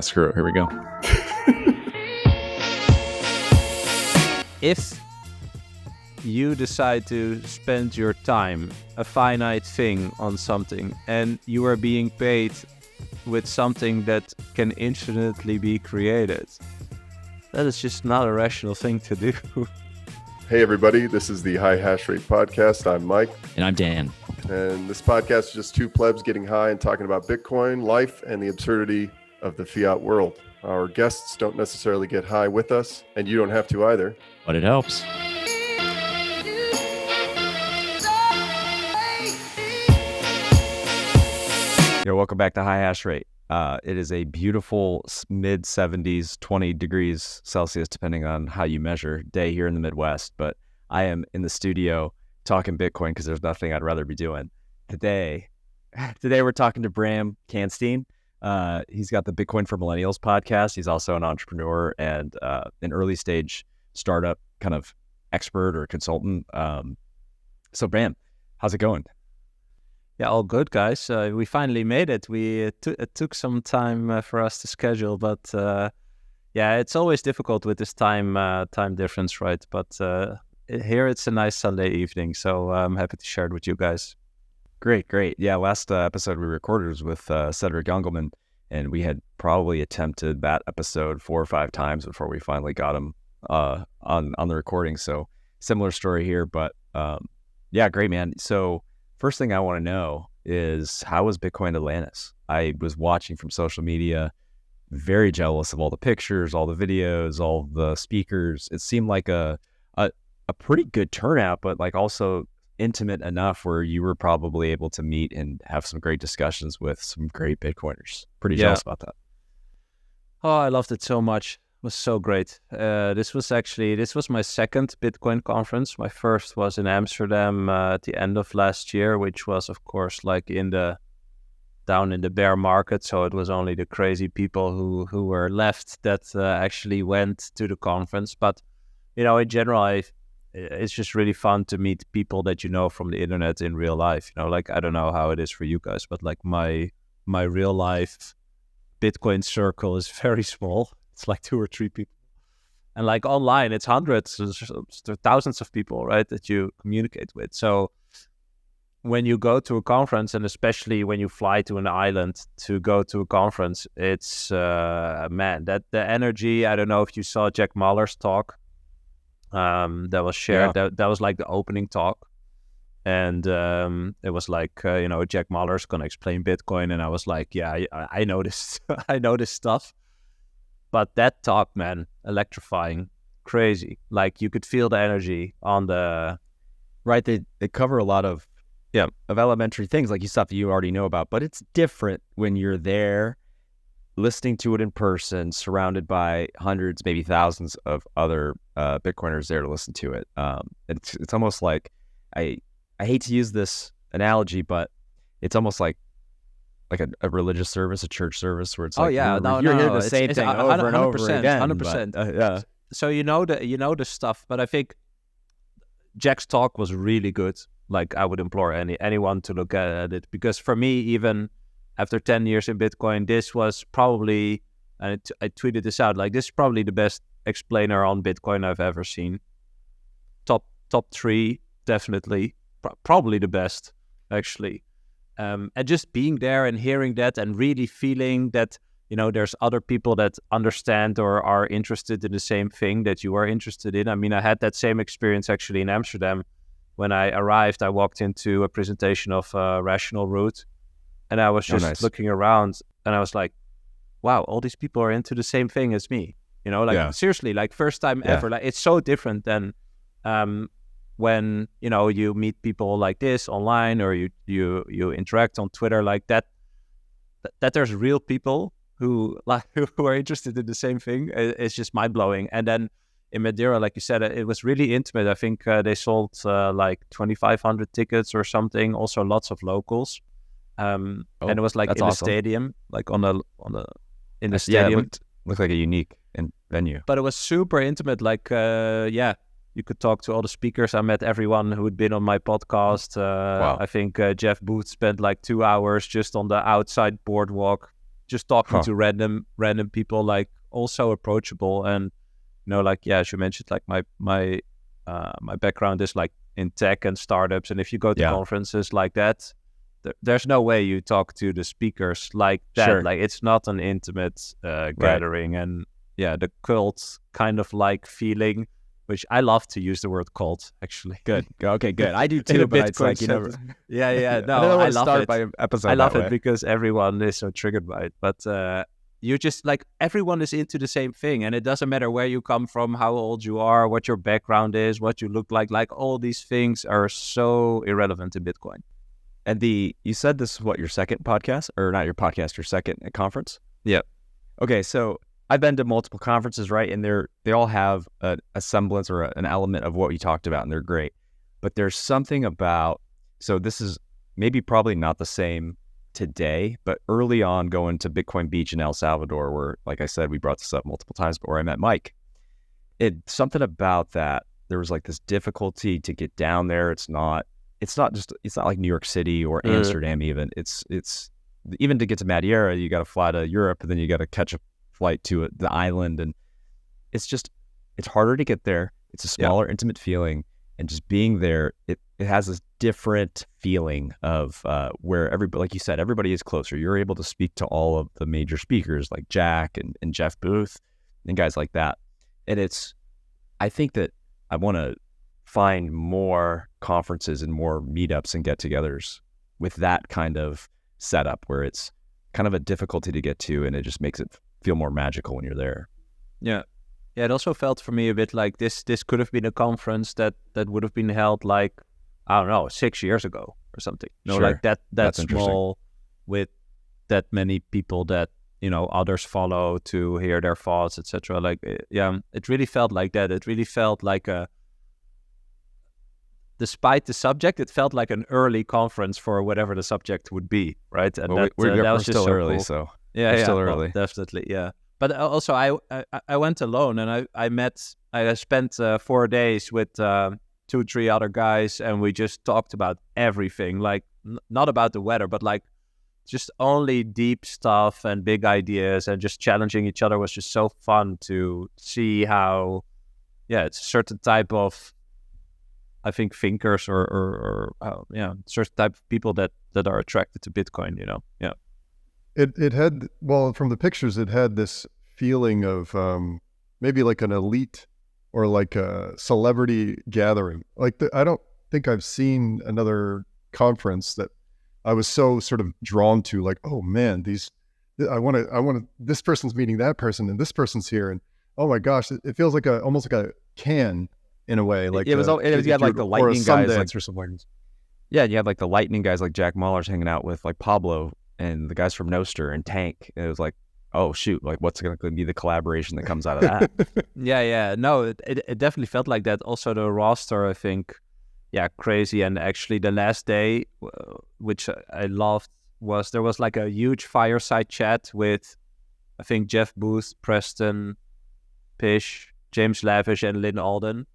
Screw it. Here we go. If you decide to spend your time, a finite thing, on something, and you are being paid with something that can infinitely be created, that is just not a rational thing to do. Hey everybody, this is the High Hash Rate Podcast. I'm Mike. And I'm Dan. And this podcast is just two plebs getting high and talking about Bitcoin, life, and the absurdity of the fiat world. Our guests don't necessarily get high with us, and you don't have to either. But it helps. Yo, welcome back to High Hash Rate. It is a beautiful mid-70s, 20 degrees Celsius, depending on how you measure, day here in the Midwest. But I am in the studio talking Bitcoin because there's nothing I'd rather be doing. Today we're talking to Bram Kanstein. He's got the Bitcoin for Millennials podcast. He's also an entrepreneur and an early stage startup kind of expert or consultant. So Bram, how's it going? Yeah, all good, guys. We finally made it. It took some time for us to schedule, but yeah, it's always difficult with this time difference, right? But here it's a nice Sunday evening, so I'm happy to share it with you guys. Great. Yeah, last episode we recorded was with Cedric Youngelman, and we had probably attempted that episode 4 or 5 times before we finally got him on the recording. So similar story here, but yeah, great, man. So first thing I want to know is, how was Bitcoin Atlantis? I was watching from social media, very jealous of all the pictures, all the videos, all the speakers. It seemed like a pretty good turnout, but like also intimate enough where you were probably able to meet and have some great discussions with some great Bitcoiners. Pretty jealous about that. Oh, I loved it so much. It was so great. This was my second Bitcoin conference. My first was in Amsterdam at the end of last year, which was, of course, like down in the bear market. So it was only the crazy people who were left that actually went to the conference. But, in general, it's just really fun to meet people that you know from the internet in real life. Like, I don't know how it is for you guys, but like my real life Bitcoin circle is very small. It's like 2 or 3 people. And like online, it's hundreds, thousands of people, right, that you communicate with. So when you go to a conference, and especially when you fly to an island to go to a conference, it's, man, that the energy, I don't know if you saw Jack Mallers' talk that was shared. Yeah. That was like the opening talk. And it was like, Jack Mallers going to explain Bitcoin. And I was like, yeah, I know this. I know this stuff. But that talk, man, electrifying, crazy. Like, you could feel the energy on the... Right, they cover a lot of elementary things, like stuff that you already know about. But it's different when you're there, listening to it in person, surrounded by hundreds, maybe thousands of other Bitcoiners there to listen to it. It's almost like, I hate to use this analogy, but it's almost like a religious service, a church service, where it's like, you're hearing the same thing over and over again. 100%. But, yeah. So you know the stuff, but I think Jack's talk was really good. Like, I would implore anyone to look at it, because for me, even after 10 years in Bitcoin, this was probably, and I tweeted this out, like, this is probably the best explainer on Bitcoin I've ever seen. Top 3, definitely, probably the best, actually. And just being there and hearing that and really feeling that, there's other people that understand or are interested in the same thing that you are interested in. I mean, I had that same experience actually in Amsterdam. When I arrived, I walked into a presentation of Rational Root, and I was just looking around, and I was like, wow, all these people are into the same thing as me. Seriously, like, first time ever. Like, it's so different than when you meet people like this online, or you interact on Twitter like that there's real people who are interested in the same thing. It's just mind-blowing. And then in Madeira, like you said, it was really intimate. I think they sold like 2,500 tickets or something, also lots of locals. And it was like in the stadium, like in the stadium. It looked like a unique venue. But it was super intimate. Like, you could talk to all the speakers. I met everyone who had been on my podcast. Wow. I think Jeff Booth spent like 2 hours just on the outside boardwalk just talking to random people, like also approachable. And like as you mentioned, like my background is like in tech and startups, and if you go to conferences like that, there's no way you talk to the speakers like that. Sure. Like it's not an intimate gathering, and the cult kind of like feeling, which I love to use the word cult, actually. Good. Okay, good. I do too, but it's like, No, I love it. By episode I love that it way. because everyone is so triggered by it. But you just like, everyone is into the same thing, and it doesn't matter where you come from, how old you are, what your background is, what you look like. Like all these things are so irrelevant in Bitcoin. And you said this is what, your second podcast, or not your podcast, your second conference? Yeah. Okay, so I've been to multiple conferences, right? And they all have a semblance or an element of what we talked about, and they're great. But there's something about, so this is maybe probably not the same today, but early on going to Bitcoin Beach in El Salvador, where, like I said, we brought this up multiple times, but where I met Mike, something about that, there was like this difficulty to get down there. It's not like New York City or Amsterdam even. It's even to get to Madeira, you got to fly to Europe, and then you got to catch a flight to the island, and it's harder to get there. It's a smaller, intimate feeling, and just being there, it has this different feeling of where everybody, like you said, everybody is closer. You're able to speak to all of the major speakers like Jack and Jeff Booth and guys like that. And I think that I want to find more conferences and more meetups and get-togethers with that kind of setup, where it's kind of a difficulty to get to, and it just makes it feel more magical when you're there. Yeah. It also felt for me a bit like this could have been a conference that would have been held like, I don't know, 6 years ago or something. Sure. Like that's interesting. small, with that many people that others follow to hear their thoughts, etc. Like it really felt like that. It really felt like despite the subject, it felt like an early conference for whatever the subject would be, right? And Well, that we're was just still so early, cool. so Yeah, we're still well, early. definitely, yeah. But also, I went alone, and I spent 4 days with 2-3 other guys, and we just talked about everything, like not about the weather, but like just only deep stuff and big ideas, and just challenging each other was just so fun to see how, it's a certain type of, I think, thinkers or certain type of people that are attracted to Bitcoin, Yeah. It had, well, from the pictures, it had this feeling of maybe like an elite or like a celebrity gathering. Like I don't think I've seen another conference that I was so sort of drawn to. Like, oh man, I want to. This person's meeting that person, and this person's here, and oh my gosh, it feels like almost like a can in a way. Like you had like the lightning guys, like or something. Yeah, you had like the lightning guys like Jack Mahler's hanging out with like Pablo and the guys from Noster and Tank. And it was like, oh shoot, like what's going to be the collaboration that comes out of that? Yeah. No, it definitely felt like that. Also the roster, I think, crazy. And actually the last day, which I loved, there was like a huge fireside chat with, I think, Jeff Booth, Preston, Pish, James Lavish, and Lynn Alden.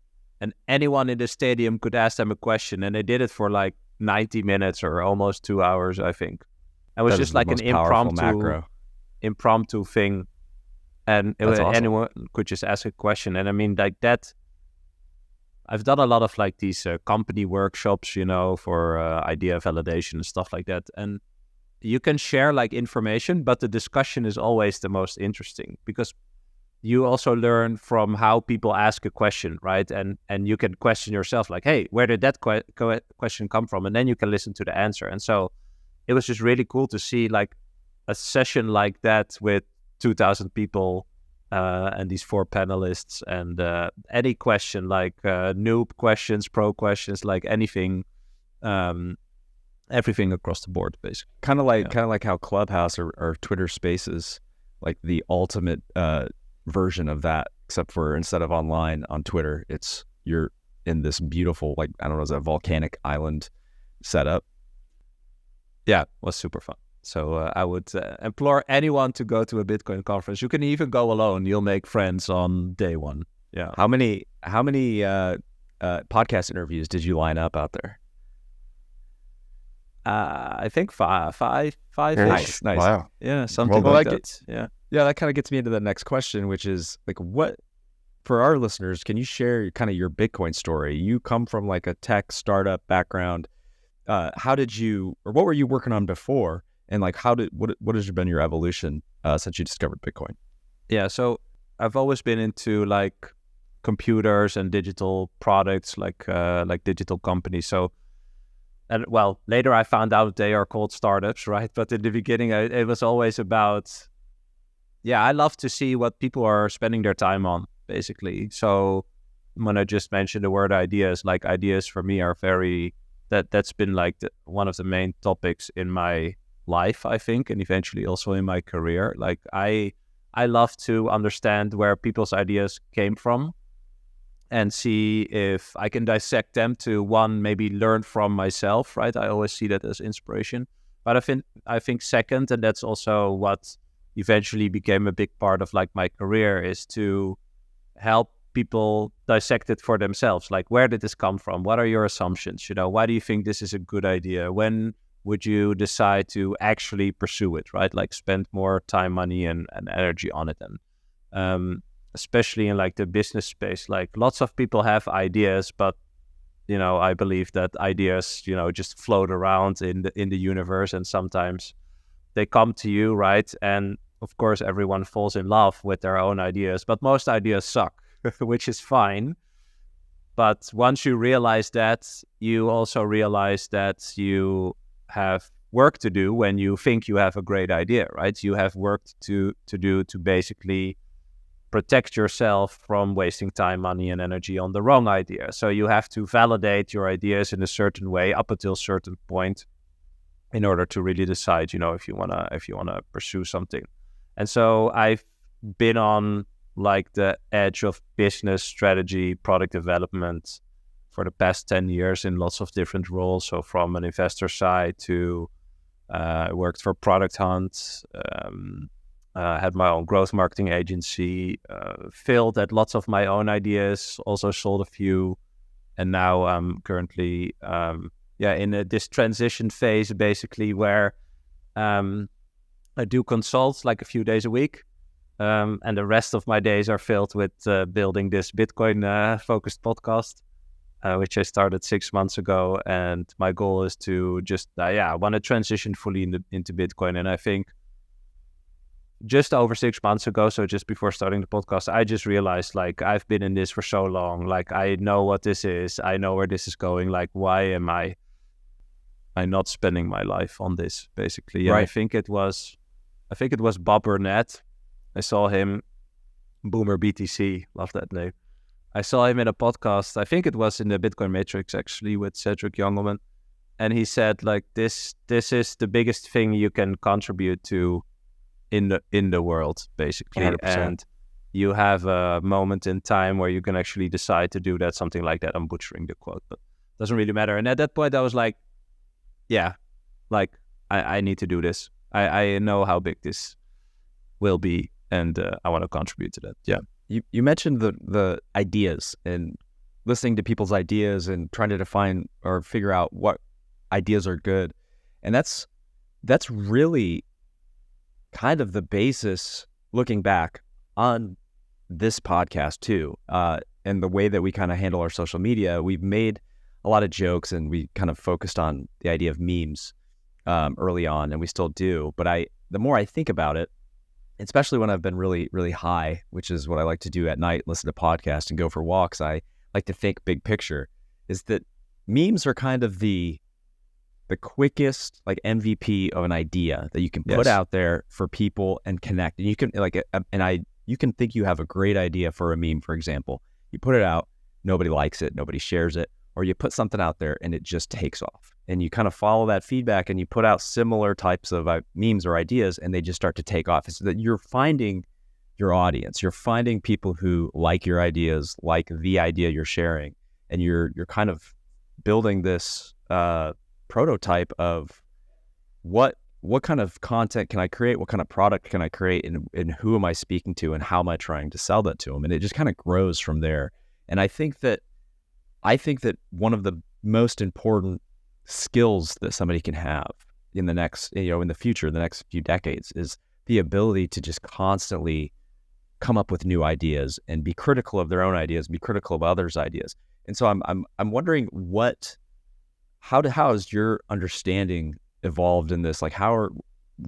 And anyone in the stadium could ask them a question. And they did it for like 90 minutes or almost 2 hours, I think. It was just like an impromptu thing, and awesome. Anyone could just ask a question. And I mean, like that, I've done a lot of like these company workshops, for idea validation and stuff like that. And you can share like information, but the discussion is always the most interesting, because you also learn from how people ask a question, right? And you can question yourself, like, hey, where did that question come from? And then you can listen to the answer. And so it was just really cool to see like a session like that with 2,000 people and these 4 panelists, and any question, like noob questions, pro questions, like anything, everything across the board, basically. Kind of like how Clubhouse or Twitter Spaces, like the ultimate version of that, except for instead of online on Twitter, you're in this beautiful, like, I don't know, is that volcanic island setup? Yeah, it was super fun. So I would implore anyone to go to a Bitcoin conference. You can even go alone. You'll make friends on day one. Yeah. How many podcast interviews did you line up out there? I think five-ish. Nice. Wow. Yeah, something Well, like that that. Yeah. Yeah, that kind of gets me into the next question, which is like, what for our listeners, can you share kind of your Bitcoin story? You come from like a tech startup background. How did you, or what were you working on before? And like, what has been your evolution since you discovered Bitcoin? Yeah. So I've always been into like computers and digital products, like digital companies. So, and well, later I found out they are called startups, right? But in the beginning, it was always about, yeah, I love to see what people are spending their time on, basically. So when I just mentioned the word ideas, like ideas for me are that's been like one of the main topics in my life, I think, and eventually also in my career. Like I love to understand where people's ideas came from and see if I can dissect them to one, maybe learn from myself, right? I always see that as inspiration. But I think second, and that's also what eventually became a big part of like my career, is to help people dissect it for themselves. Like, where did this come from? What are your assumptions? Why do you think this is a good idea? When would you decide to actually pursue it, right? Like spend more time, money, and energy on it. And especially in like the business space, like lots of people have ideas, but I believe that ideas, just float around in the universe, and sometimes they come to you, right? And of course, everyone falls in love with their own ideas, but most ideas suck, which is fine. But once you realize that, you also realize that you have work to do when you think you have a great idea, right? You have work to do to basically protect yourself from wasting time, money, and energy on the wrong idea. So you have to validate your ideas in a certain way up until a certain point in order to really decide, if you wanna pursue something. And so I've been on like the edge of business strategy, product development for the past 10 years in lots of different roles. So from an investor side to I worked for Product Hunt, had my own growth marketing agency, failed at lots of my own ideas, also sold a few. And now I'm currently in this transition phase, basically, where I do consult like a few days a week. And the rest of my days are filled with building this Bitcoin focused podcast, which I started 6 months ago. And my goal is to just, I want to transition fully into Bitcoin. And I think just over 6 months ago, so just before starting the podcast, I just realized, like, I've been in this for so long. Like, I know what this is. I know where this is going. Like, why am I not spending my life on this, basically? Right. I think it was Bob Burnett. I saw him, Boomer BTC, love that name. I saw him in a podcast. I think it was in the Bitcoin Matrix, actually, with Cedric Youngelman. And he said, like, this is the biggest thing you can contribute to in the world, basically. 100%. And you have a moment in time where you can actually decide to do that, something like that. I'm butchering the quote, but it doesn't really matter. And at that point, I was like, yeah, like, I need to do this. I know how big this will be, and I want to contribute to that. Yeah. You mentioned the ideas and listening to people's ideas and trying to define or figure out what ideas are good. And that's really kind of the basis, looking back on this podcast too, and the way that we kind of handle our social media. We've made a lot of jokes, and we kind of focused on the idea of memes early on, and we still do. But the more I think about it, especially when I've been really, really high, which is what I like to do at night, listen to podcasts and go for walks, I like to think big picture, is that memes are kind of the quickest like MVP of an idea that you can put out there for people and connect. And you can you can think you have a great idea for a meme, for example. You put it out, nobody likes it, nobody shares it, or you put something out there and it just takes off. And you kind of follow that feedback and you put out similar types of memes or ideas, and they just start to take off. It's that you're finding your audience. You're finding people who like your ideas, like the idea you're sharing, and you're kind of building this prototype of what kind of content can I create, what kind of product can I create, and who am I speaking to, and how am I trying to sell that to them? And it just kind of grows from there. And I think that one of the most important skills that somebody can have in the next, in the future, the next few decades, is the ability to just constantly come up with new ideas and be critical of their own ideas, be critical of others' ideas. And so I'm wondering how has your understanding evolved in this? Like, have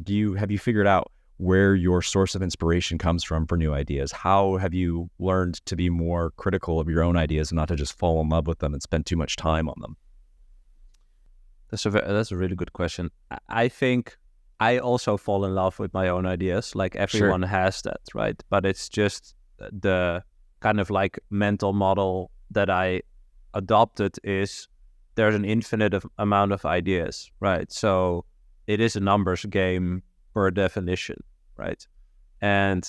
you figured out where your source of inspiration comes from for new ideas? How have you learned to be more critical of your own ideas and not to just fall in love with them and spend too much time on them? That's a really good question. I think I also fall in love with my own ideas. Like everyone has that, right? But it's just the kind of like mental model that I adopted is there's an infinite amount of ideas, right? So it is a numbers game per definition, right? And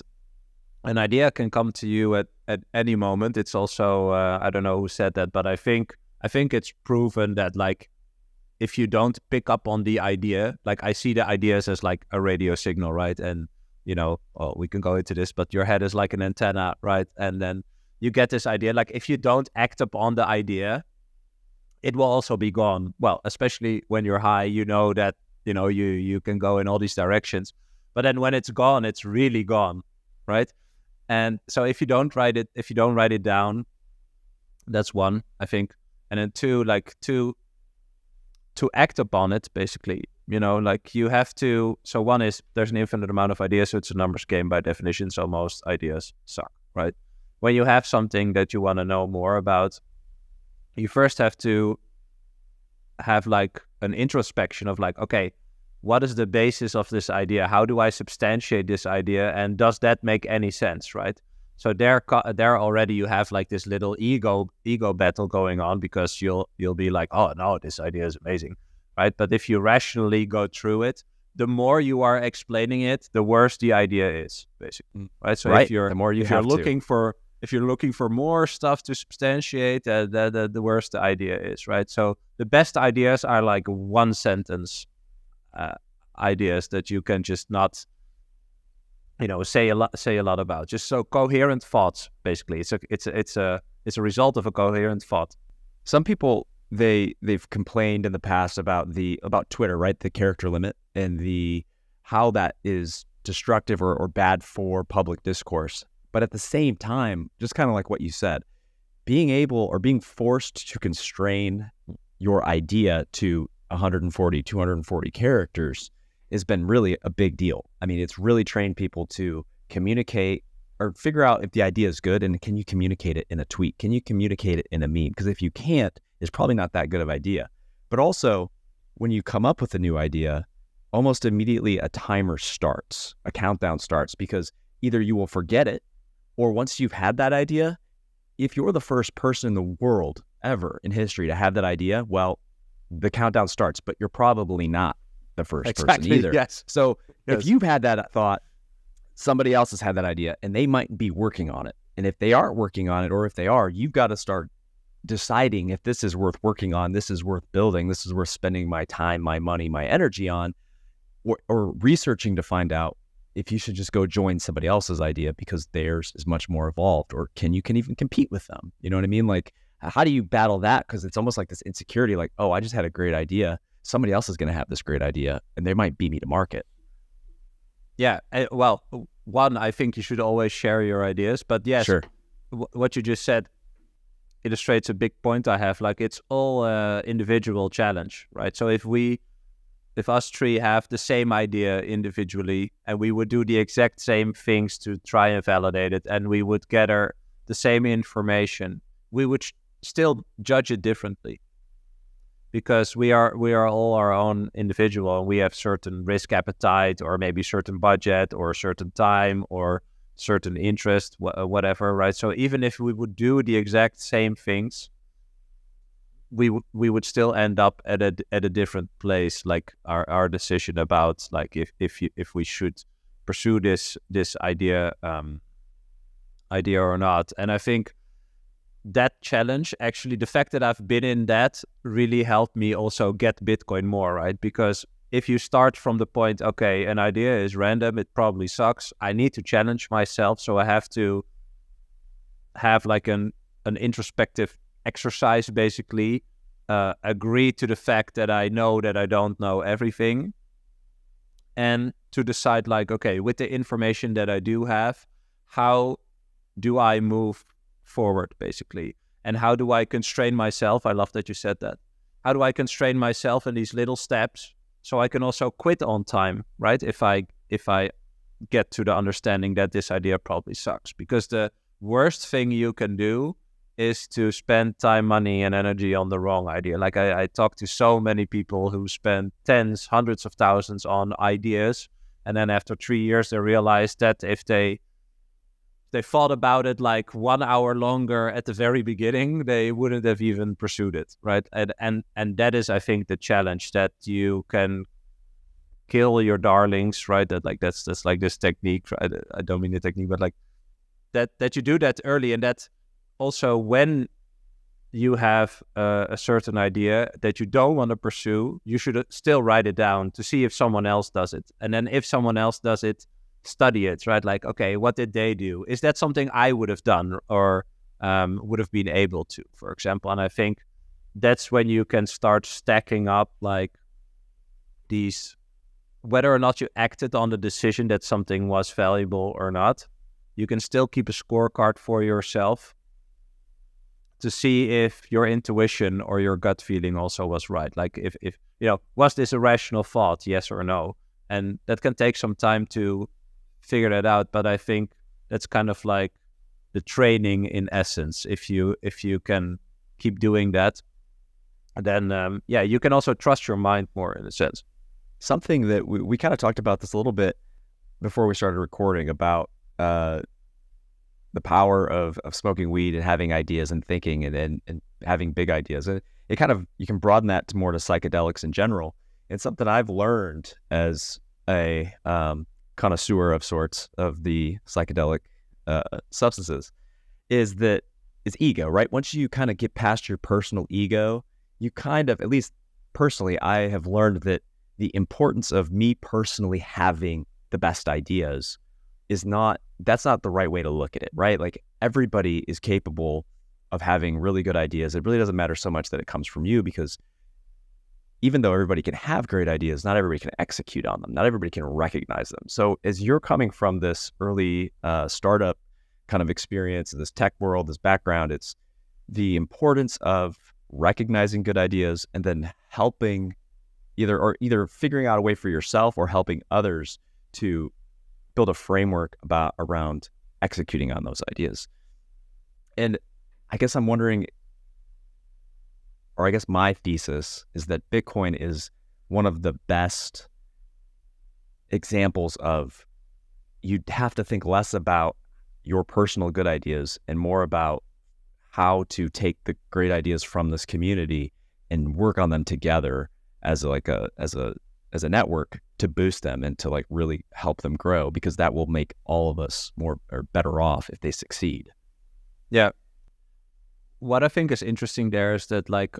an idea can come to you at any moment. It's also, I don't know who said that, but I think it's proven that like, if you don't pick up on the idea, like I see the ideas as like a radio signal, right? And, we can go into this, but your head is like an antenna, right? And then you get this idea, like if you don't act upon the idea, it will also be gone. Well, especially when you're high, that, you can go in all these directions, but then when it's gone, it's really gone, right? And so if you don't write it down, that's one, I think. And then two, to act upon it, basically, like you have to. So one is there's an infinite amount of ideas, so it's a numbers game by definition. So most ideas suck, right? When you have something that you want to know more about, you first have to have like an introspection of like, okay, what is the basis of this idea? How do I substantiate this idea? And does that make any sense, right? So there already you have like this little ego battle going on, because you'll be like, oh no, this idea is amazing, right? But if you rationally go through it, the more you are explaining it, the worse the idea is, basically, right? So if you're looking for more stuff to substantiate, the worse the idea is, right? So the best ideas are like one sentence ideas that you can just not say a lot about. Just so coherent thoughts, basically. It's a result of a coherent thought. Some people they've complained in the past about Twitter, right? The character limit and how that is destructive or bad for public discourse. But at the same time, just kind of like what you said, being able or being forced to constrain your idea to 140, 240 characters has been really a big deal. I mean, it's really trained people to communicate or figure out if the idea is good, and can you communicate it in a tweet? Can you communicate it in a meme? Because if you can't, it's probably not that good of an idea. But also, when you come up with a new idea, almost immediately a timer starts, a countdown starts, because either you will forget it, or once you've had that idea, if you're the first person in the world ever in history to have that idea, well, the countdown starts, but you're probably not the first person either. Yes. So if you've had that thought, somebody else has had that idea and they might be working on it. And if they aren't working on it, or if they are, you've got to start deciding if this is worth working on, this is worth building, this is worth spending my time, my money, my energy on, or researching to find out if you should just go join somebody else's idea because theirs is much more evolved, or can even compete with them? You know what I mean? Like, how do you battle that? Because it's almost like this insecurity, like, oh, I just had a great idea. Somebody else is going to have this great idea and they might beat me to market. Yeah. Well, one, I think you should always share your ideas, but yes, sure. What you just said illustrates a big point I have. Like, it's all individual challenge, right? So if us three have the same idea individually and we would do the exact same things to try and validate it, and we would gather the same information, we would still judge it differently. Because we are all our own individual, and we have certain risk appetite, or maybe certain budget, or certain time, or certain interest, whatever, right? So even if we would do the exact same things, we would still end up at a different place. Like our decision about like if we should pursue this idea or not. And I think that challenge, actually, the fact that I've been in that really helped me also get Bitcoin more, right? Because if you start from the point, okay, an idea is random, it probably sucks, I need to challenge myself, so I have to have like an introspective exercise, basically, agree to the fact that I know that I don't know everything, and to decide like, okay, with the information that I do have, how do I move forward, basically? And how do I constrain myself? I love that you said that. How do I constrain myself in these little steps so I can also quit on time, right? If I get to the understanding that this idea probably sucks. Because the worst thing you can do is to spend time, money, and energy on the wrong idea. Like I talk to so many people who spend tens, hundreds of thousands on ideas, and then after 3 years they realize that if they thought about it like 1 hour longer at the very beginning, they wouldn't have even pursued it, right? And that is, I think, the challenge, that you can kill your darlings, right? That's like this technique. Right? I don't mean the technique, but like that you do that early, and that also when you have a certain idea that you don't want to pursue, you should still write it down to see if someone else does it, and then if someone else does it, study it, right? Like, okay, what did they do? Is that something I would have done or would have been able to, for example? And I think that's when you can start stacking up like these, whether or not you acted on the decision that something was valuable or not, you can still keep a scorecard for yourself to see if your intuition or your gut feeling also was right. Like if was this a rational thought, yes or no? And that can take some time to figure that out, but I think that's kind of like the training in essence. If you can keep doing that, then you can also trust your mind more, in a sense. Something that we kind of talked about this a little bit before we started recording about the power of smoking weed and having ideas and thinking and having big ideas. And it kind of, you can broaden that to more to psychedelics in general. It's something I've learned as a connoisseur of sorts of the psychedelic substances is ego, right? Once you kind of get past your personal ego, you kind of, at least personally, I have learned that the importance of me personally having the best ideas that's not the right way to look at it, right? Like everybody is capable of having really good ideas. It really doesn't matter so much that it comes from you, because even though everybody can have great ideas, not everybody can execute on them. Not everybody can recognize them. So as you're coming from this early startup kind of experience, this tech world, this background, it's the importance of recognizing good ideas and then helping either figuring out a way for yourself or helping others to build a framework around executing on those ideas. And I guess I'm wondering, or I guess my thesis is that Bitcoin is one of the best examples of, you have to think less about your personal good ideas and more about how to take the great ideas from this community and work on them together as a network to boost them and to like really help them grow, because that will make all of us more or better off if they succeed. Yeah. What I think is interesting there is that like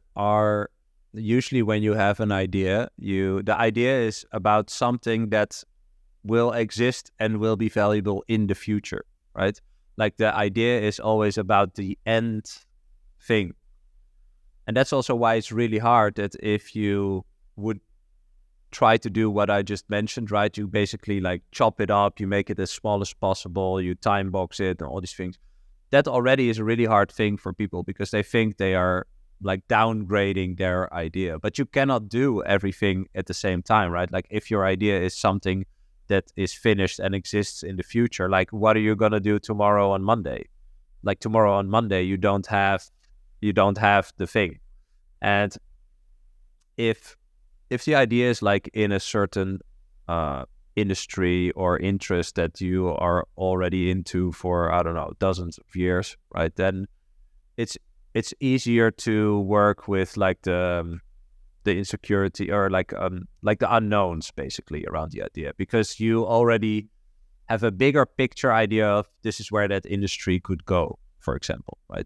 usually when you have an idea, the idea is about something that will exist and will be valuable in the future, right? Like the idea is always about the end thing. And that's also why it's really hard that if you would try to do what I just mentioned, right? You basically like chop it up, you make it as small as possible, you time box it and all these things. That already is a really hard thing for people because they think they are like downgrading their idea. But you cannot do everything at the same time, right? Like if your idea is something that is finished and exists in the future, like what are you going to do tomorrow on Monday? Like tomorrow on Monday, you don't have the thing. And if the idea is like in a certain industry or interest that you are already into for, I don't know, dozens of years, right? Then it's easier to work with like the insecurity or like the unknowns basically around the idea, because you already have a bigger picture idea of this is where that industry could go, for example, right?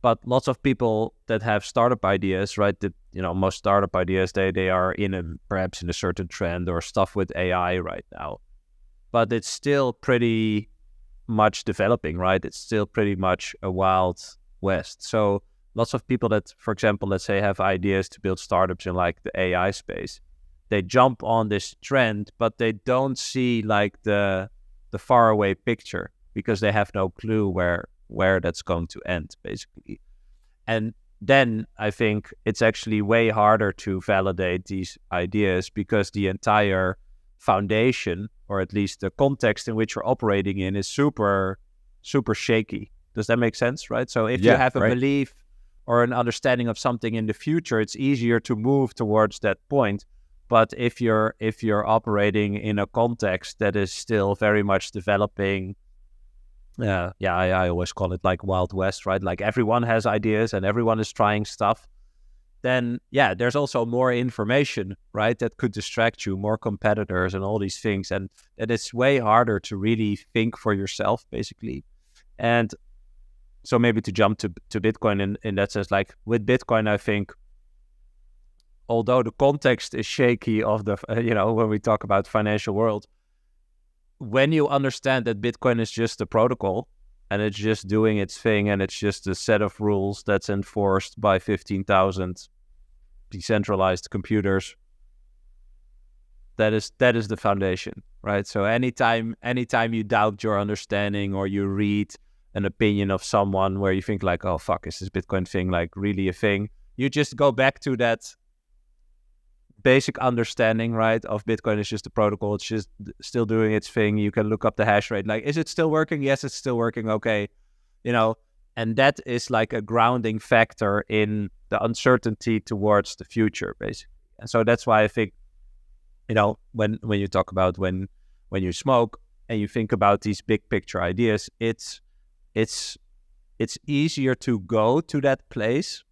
But lots of people that have startup ideas, right? That, you know, most startup ideas, they are perhaps in a certain trend or stuff with AI right now. But it's still pretty much developing, right? It's still pretty much a wild west. So lots of people that, for example, let's say have ideas to build startups in like the AI space, they jump on this trend, but they don't see like the faraway picture because they have no clue where that's going to end, basically. And then I think it's actually way harder to validate these ideas because the entire foundation, or at least the context in which you're operating in, is super, super shaky. Does that make sense, right? So if you have a belief or an understanding of something in the future, it's easier to move towards that point. But if you're operating in a context that is still very much developing, I always call it like Wild West, right? Like everyone has ideas and everyone is trying stuff. Then there's also more information, right? That could distract you, more competitors and all these things. And it is way harder to really think for yourself, basically. And so maybe to jump to Bitcoin in that sense, like with Bitcoin, I think, although the context is shaky of the, when we talk about financial world, when you understand that Bitcoin is just a protocol and it's just doing its thing and it's just a set of rules that's enforced by 15,000 decentralized computers, that is the foundation, right? So anytime you doubt your understanding or you read an opinion of someone where you think like, oh fuck, is this Bitcoin thing like really a thing? You just go back to that basic understanding, right, of Bitcoin is just a protocol. It's just still doing its thing. You can look up the hash rate. Like, is it still working? Yes, it's still working. Okay. And that is like a grounding factor in the uncertainty towards the future, basically. And so that's why I think, when you talk about when you smoke and you think about these big picture ideas, it's easier to go to that place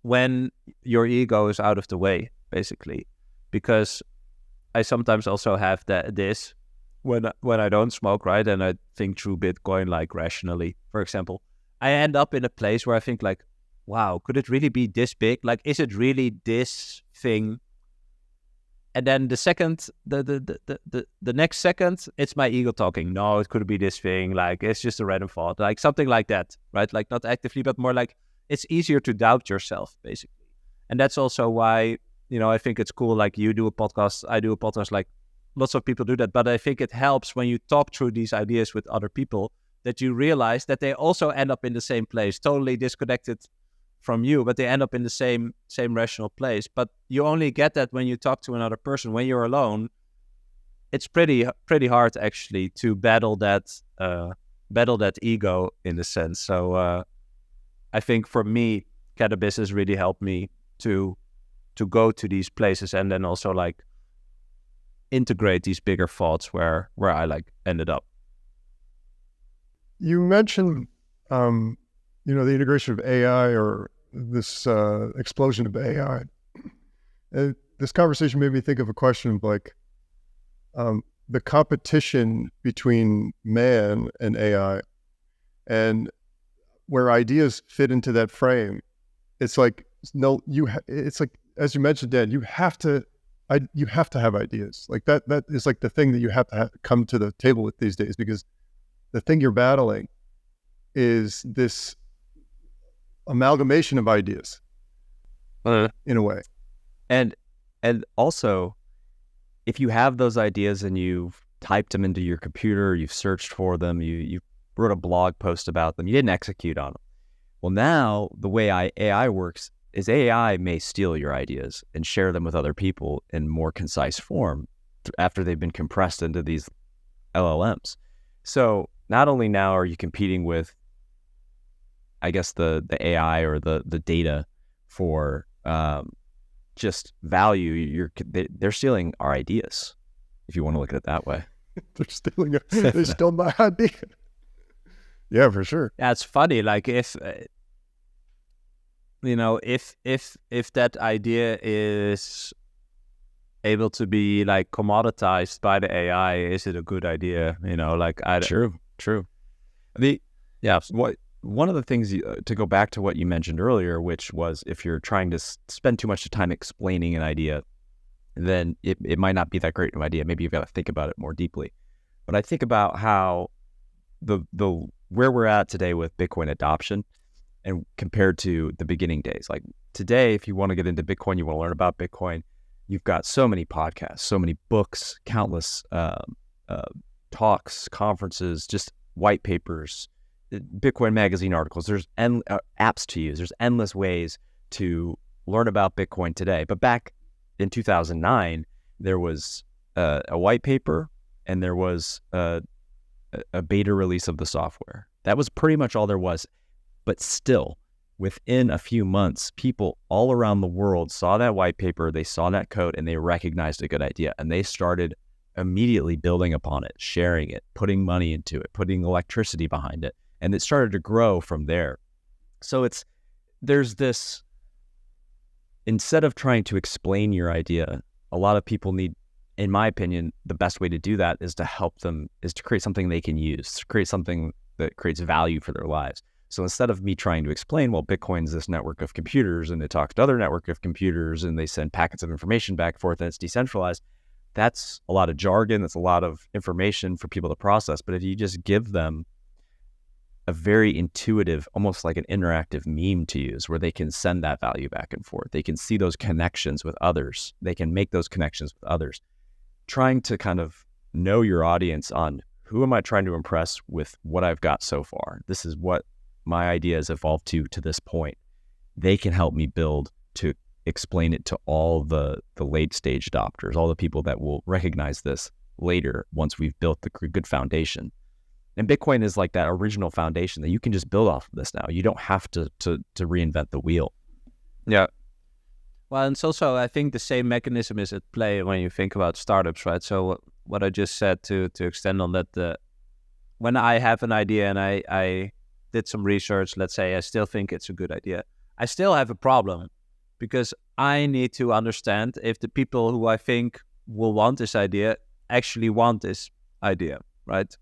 when your ego is out of the way, basically, because I sometimes also have this when I don't smoke, right, and I think through Bitcoin like rationally, for example, I end up in a place where I think like, wow, could it really be this big? Like, is it really this thing? And then the next second, it's my ego talking. No, it could be this thing. Like, it's just a random thought, like something like that, right? Like not actively, but more like it's easier to doubt yourself, basically. And that's also why, I think it's cool. Like you do a podcast, I do a podcast, like lots of people do that. But I think it helps when you talk through these ideas with other people that you realize that they also end up in the same place, totally disconnected from you, but they end up in the same rational place. But you only get that when you talk to another person. When you're alone, it's pretty hard actually to battle that ego in a sense. So I think for me, cannabis has really helped me to go to these places and then also like integrate these bigger thoughts where I like ended up. You mentioned, the integration of AI or this explosion of AI. This conversation made me think of a question of like the competition between man and AI, and where ideas fit into that frame. It's like it's like, as you mentioned, Dan, you have to have ideas. Like that is like the thing that you have to come to the table with these days, because the thing you're battling is this amalgamation of ideas in a way. And also, if you have those ideas and you've typed them into your computer, you've searched for them, you wrote a blog post about them, you didn't execute on them. Well, now the way AI works is AI may steal your ideas and share them with other people in more concise form after they've been compressed into these LLMs. So not only now are you competing with, I guess, the AI or the data for just value, they're stealing our ideas, if you want to look at it that way. They stole my idea. Yeah, for sure. Yeah, it's funny. Like if that idea is able to be like commoditized by the AI, is it a good idea? True. One of the things, to go back to what you mentioned earlier, which was if you're trying to spend too much time explaining an idea, then it might not be that great of an idea. Maybe you've got to think about it more deeply. But I think about how the where we're at today with Bitcoin adoption and compared to the beginning days. Like today, if you want to get into Bitcoin, you want to learn about Bitcoin, you've got so many podcasts, so many books, countless talks, conferences, just white papers, Bitcoin magazine articles. There's apps to use. There's endless ways to learn about Bitcoin today. But back in 2009, there was a white paper and there was a beta release of the software. That was pretty much all there was. But still, within a few months, people all around the world saw that white paper, they saw that code, and they recognized a good idea. And they started immediately building upon it, sharing it, putting money into it, putting electricity behind it. And it started to grow from there. So there's this, instead of trying to explain your idea, a lot of people need, in my opinion, the best way to do that is to help them, is to create something they can use, to create something that creates value for their lives. So instead of me trying to explain, well, Bitcoin's this network of computers and it talks to other network of computers and they send packets of information back and forth and it's decentralized, that's a lot of jargon, that's a lot of information for people to process. But if you just give them a very intuitive, almost like an interactive meme to use where they can send that value back and forth, they can see those connections with others, they can make those connections with others, trying to kind of know your audience on who am I trying to impress with what I've got so far. This is what my idea has evolved to this point. They can help me build to explain it to all the late stage adopters, all the people that will recognize this later once we've built the good foundation. And Bitcoin is like that original foundation that you can just build off of this now. You don't have to reinvent the wheel. Yeah. Well, and it's also, I think the same mechanism is at play when you think about startups, right? So what I just said to extend on that, when I have an idea and I did some research, let's say I still think it's a good idea, I still have a problem because I need to understand if the people who I think will want this idea actually want this idea, right?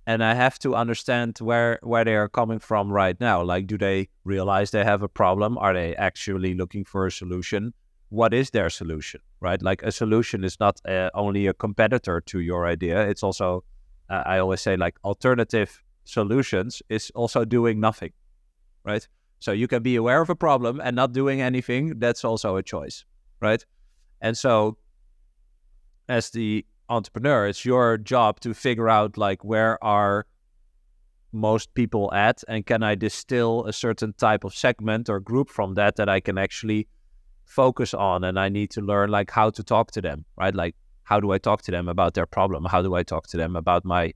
And I have to understand where they are coming from right now. Like, do they realize they have a problem? Are they actually looking for a solution? What is their solution, right? Like a solution is not only a competitor to your idea. It's also, I always say, like alternative solutions is also doing nothing, right? So you can be aware of a problem and not doing anything. That's also a choice, right? And so as the entrepreneur, it's your job to figure out like where are most people at and can I distill a certain type of segment or group from that I can actually focus on. And I need to learn like how to talk to them, right? Like how do I talk to them about their problem? How do I talk to them about my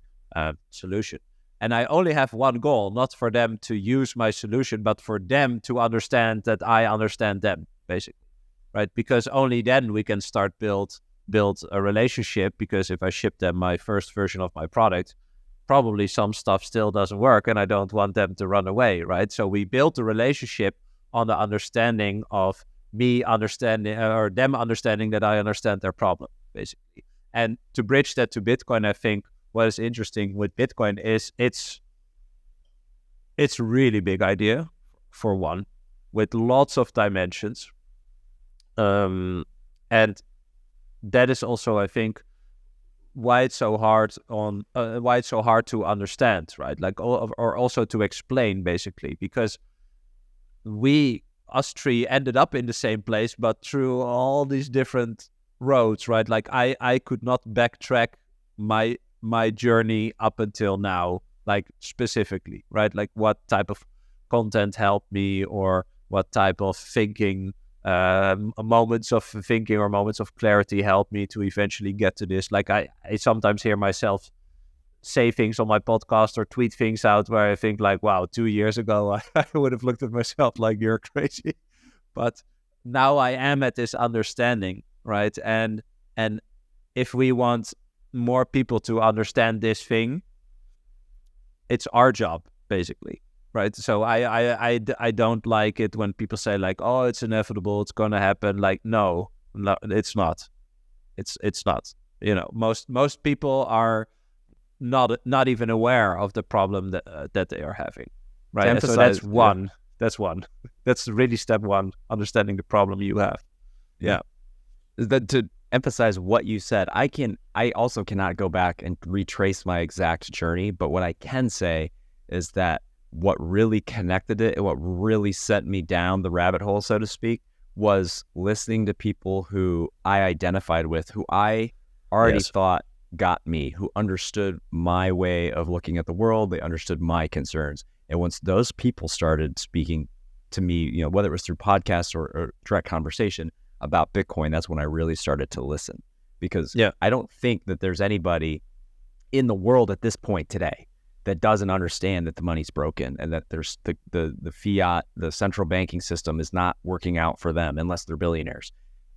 solution? And I only have one goal, not for them to use my solution, but for them to understand that I understand them, basically, right? Because only then we can start build a relationship, because if I ship them my first version of my product, probably some stuff still doesn't work and I don't want them to run away, right? So we built a relationship on the understanding of me understanding or them understanding that I understand their problem, basically. And to bridge that to Bitcoin, I think what is interesting with Bitcoin is it's a really big idea, for one, with lots of dimensions. And that is also, I think, why it's so hard to understand, right? Like, or also to explain, basically, because us three ended up in the same place, but through all these different roads, right? Like I could not backtrack my journey up until now, like specifically, right? Like what type of content helped me, or what type of thinking, moments of thinking or moments of clarity helped me to eventually get to this. Like I sometimes hear myself say things on my podcast or tweet things out where I think like, wow, 2 years ago, I would have looked at myself like you're crazy. But now I am at this understanding, right? And if we want more people to understand this thing, it's our job, basically, right? So I don't like it when people say like, oh, it's inevitable, it's going to happen. Like, no, it's not. It's not. You know, most people are not even aware of the problem that they are having, right? So that's one. Yeah. That's one. That's really step one, understanding the problem you have. Yeah. That to emphasize what you said, I also cannot go back and retrace my exact journey, but what I can say is that what really connected it and what really sent me down the rabbit hole, so to speak, was listening to people who I identified with, who I already thought got me, who understood my way of looking at the world. They understood my concerns. And once those people started speaking to me, you know, whether it was through podcasts or direct conversation about Bitcoin, that's when I really started to listen. Because I don't think that there's anybody in the world at this point today that doesn't understand that the money's broken and that there's the fiat, the central banking system is not working out for them unless they're billionaires.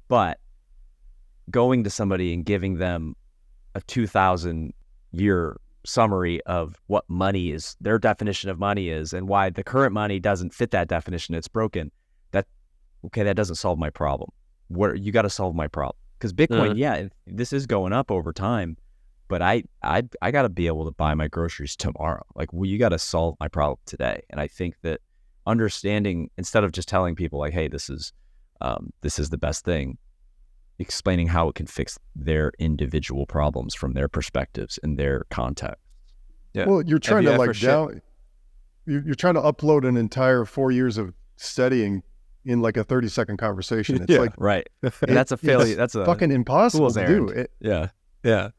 But going to somebody and giving them a 2,000-year summary of what money is, their definition of money is, and why the current money doesn't fit that definition, it's broken, that doesn't solve my problem. You got to solve my problem. Because Bitcoin, this is going up over time, but I got to be able to buy my groceries tomorrow. Like, you got to solve my problem today. And I think that understanding, instead of just telling people like, hey, this is the best thing, explaining how it can fix their individual problems from their perspectives and their context. Yeah. Well, you're trying to you're trying to upload an entire 4 years of studying in like a 30-second conversation. It's like, right. That's a failure. That's a fucking impossible to do. Yeah. Anyway.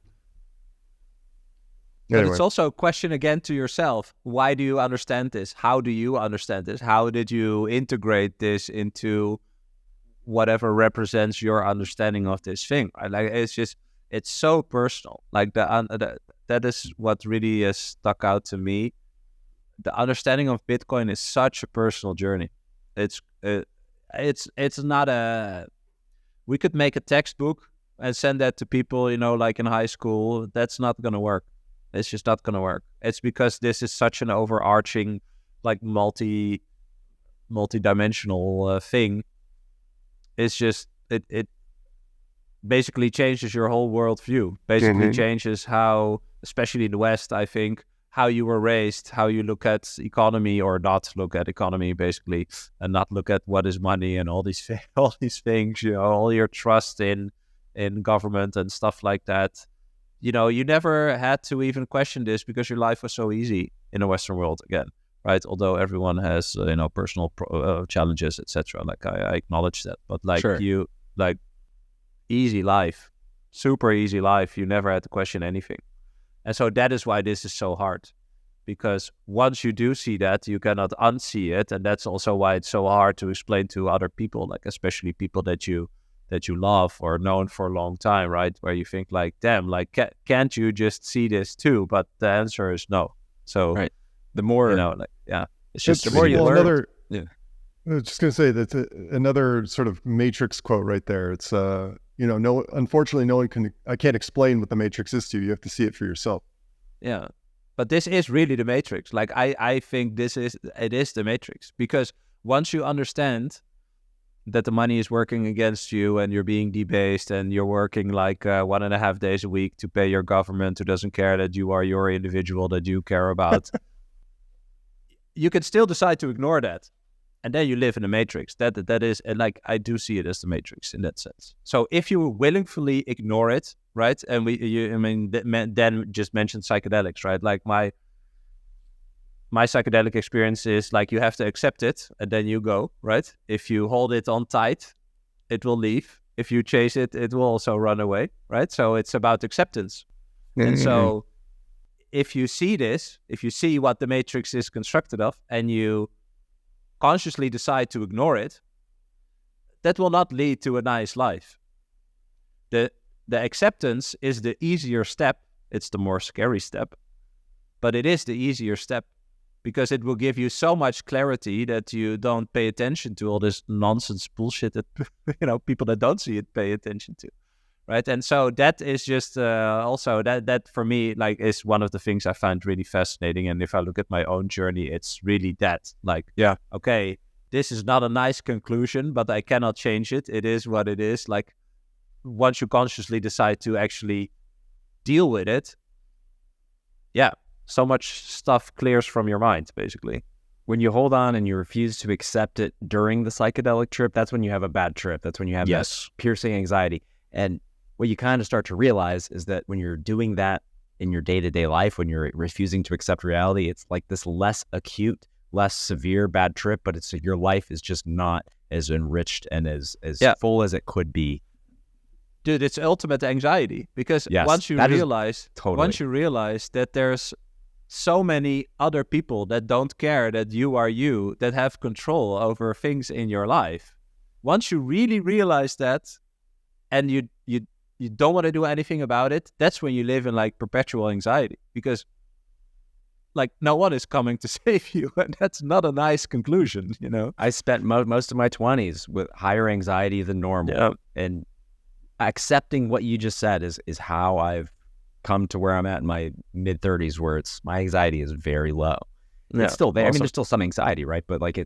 But it's also a question again to yourself. Why do you understand this? How do you understand this? How did you integrate this into whatever represents your understanding of this thing? Right? Like, it's so personal. Like that is what really has stuck out to me. The understanding of Bitcoin is such a personal journey. It's not a. We could make a textbook and send that to people, you know, like in high school. That's not going to work. It's just not going to work. It's because this is such an overarching, like multi-dimensional thing. It's just it basically changes your whole worldview. Basically changes how, especially in the West, I think, how you were raised, how you look at economy or not look at economy, basically, and not look at what is money and all these things. You know, all your trust in government and stuff like that. You know, you never had to even question this because your life was so easy in the Western world again, right? Although everyone has, personal challenges, etc. Like I acknowledge that, but easy life, super easy life. You never had to question anything. And so that is why this is so hard, because once you do see that, you cannot unsee it. And that's also why it's so hard to explain to other people, like especially people that you love or known for a long time, right? Where you think like, damn, like, can't you just see this too? But the answer is no. So right. The more, it's just the more you learn. I was just going to say that's another sort of Matrix quote right there. It's, unfortunately, I can't explain what the Matrix is to you. You have to see it for yourself. Yeah. But this is really the Matrix. Like, I think it is the Matrix, because once you understand that the money is working against you and you're being debased and you're working like 1.5 days a week to pay your government who doesn't care that you are your individual that you care about, you can still decide to ignore that. And then you live in the Matrix. That is, and like, I do see it as the Matrix in that sense. So if you willingly ignore it, right? And then just mention psychedelics, right? Like my psychedelic experience is like, you have to accept it and then you go, right? If you hold it on tight, it will leave. If you chase it, it will also run away, right? So it's about acceptance. Mm-hmm. And so if you see this, if you see what the Matrix is constructed of and you consciously decide to ignore it, that will not lead to a nice life. The acceptance is the easier step. It's the more scary step, but it is the easier step because it will give you so much clarity that you don't pay attention to all this nonsense bullshit that people that don't see it pay attention to, right? And so that is just also that for me, like, is one of the things I find really fascinating. And if I look at my own journey, it's really that, like, yeah, okay, this is not a nice conclusion, but I cannot change it. It is what it is. Like, once you consciously decide to actually deal with it, yeah, so much stuff clears from your mind, basically. When you hold on and you refuse to accept it during the psychedelic trip, that's when you have a bad trip. That's when you have that piercing anxiety. And what you kind of start to realize is that when you're doing that in your day-to-day life when you're refusing to accept reality. It's like this less acute, less severe bad trip, but it's your life is just not as enriched and as full as it could be. Dude, it's ultimate anxiety, because Yes, once you that is realize that there's so many other people that don't care that you are you, that have control over things in your life. Once you really realize that, and you don't want to do anything about it, that's when you live in like perpetual anxiety, because like no one is coming to save you, and that's not a nice conclusion, you know. I spent most of my 20s with higher anxiety than normal, and accepting what you just said is how I've come to where I'm at in my mid 30s, where my anxiety is very low. It's still there. I mean, there's still some anxiety, right? But like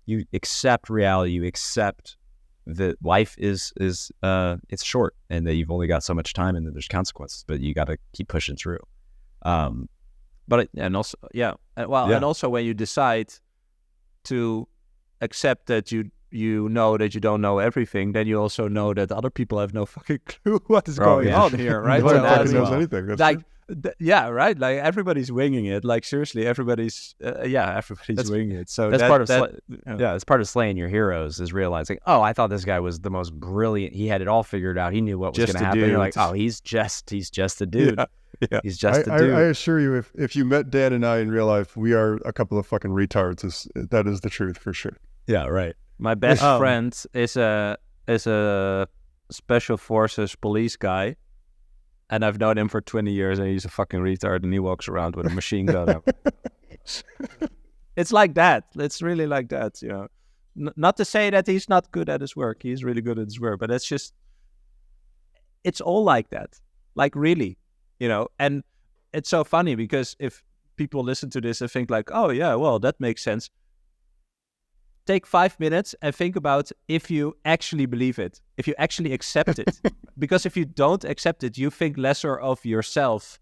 you accept reality, you accept that life is it's short, and that you've only got so much time, and that there's consequences, but you got to keep pushing through. And also when you decide to accept that you know that you don't know everything, then you also know that other people have no fucking clue what is going on here, right? Nobody So fucking knows anything. That's like, true. right? Like everybody's winging it. Like seriously, everybody's winging it. So that's part of it's part of slaying your heroes, is realizing, oh, I thought this guy was the most brilliant. He had it all figured out. He knew what was going to happen. You're like, oh, he's just a dude. Yeah. He's just a dude. I assure you, if you met Dan and I in real life, we are a couple of fucking retards. That is the truth for sure. Yeah, right. My best friend is a special forces police guy, and I've known him for 20 years, and he's a fucking retard, and he walks around with a machine gun. It's like that. It's really like that, you know. Not to say that he's not good at his work. He's really good at his work, but it's all like that. Like really, you know. And it's so funny, because if people listen to this and think like, oh yeah, well, that makes sense. Take 5 minutes and think about if you actually believe it, if you actually accept it. Because if you don't accept it, you think lesser of yourself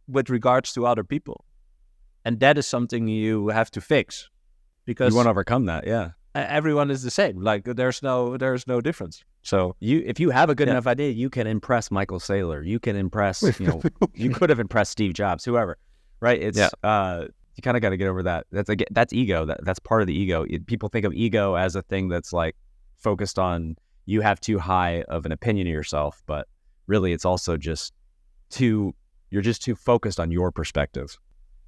with regards to other people. And that is something you have to fix. Because you want to overcome that, yeah. Everyone is the same. Like there's no difference. So if you have a good enough idea, you can impress Michael Saylor. You can impress, you could have impressed Steve Jobs, whoever, right? It's you kind of got to get over that. That's ego. That's part of the ego. People think of ego as a thing that's like focused on you have too high of an opinion of yourself, but really it's also just you're just too focused on your perspective.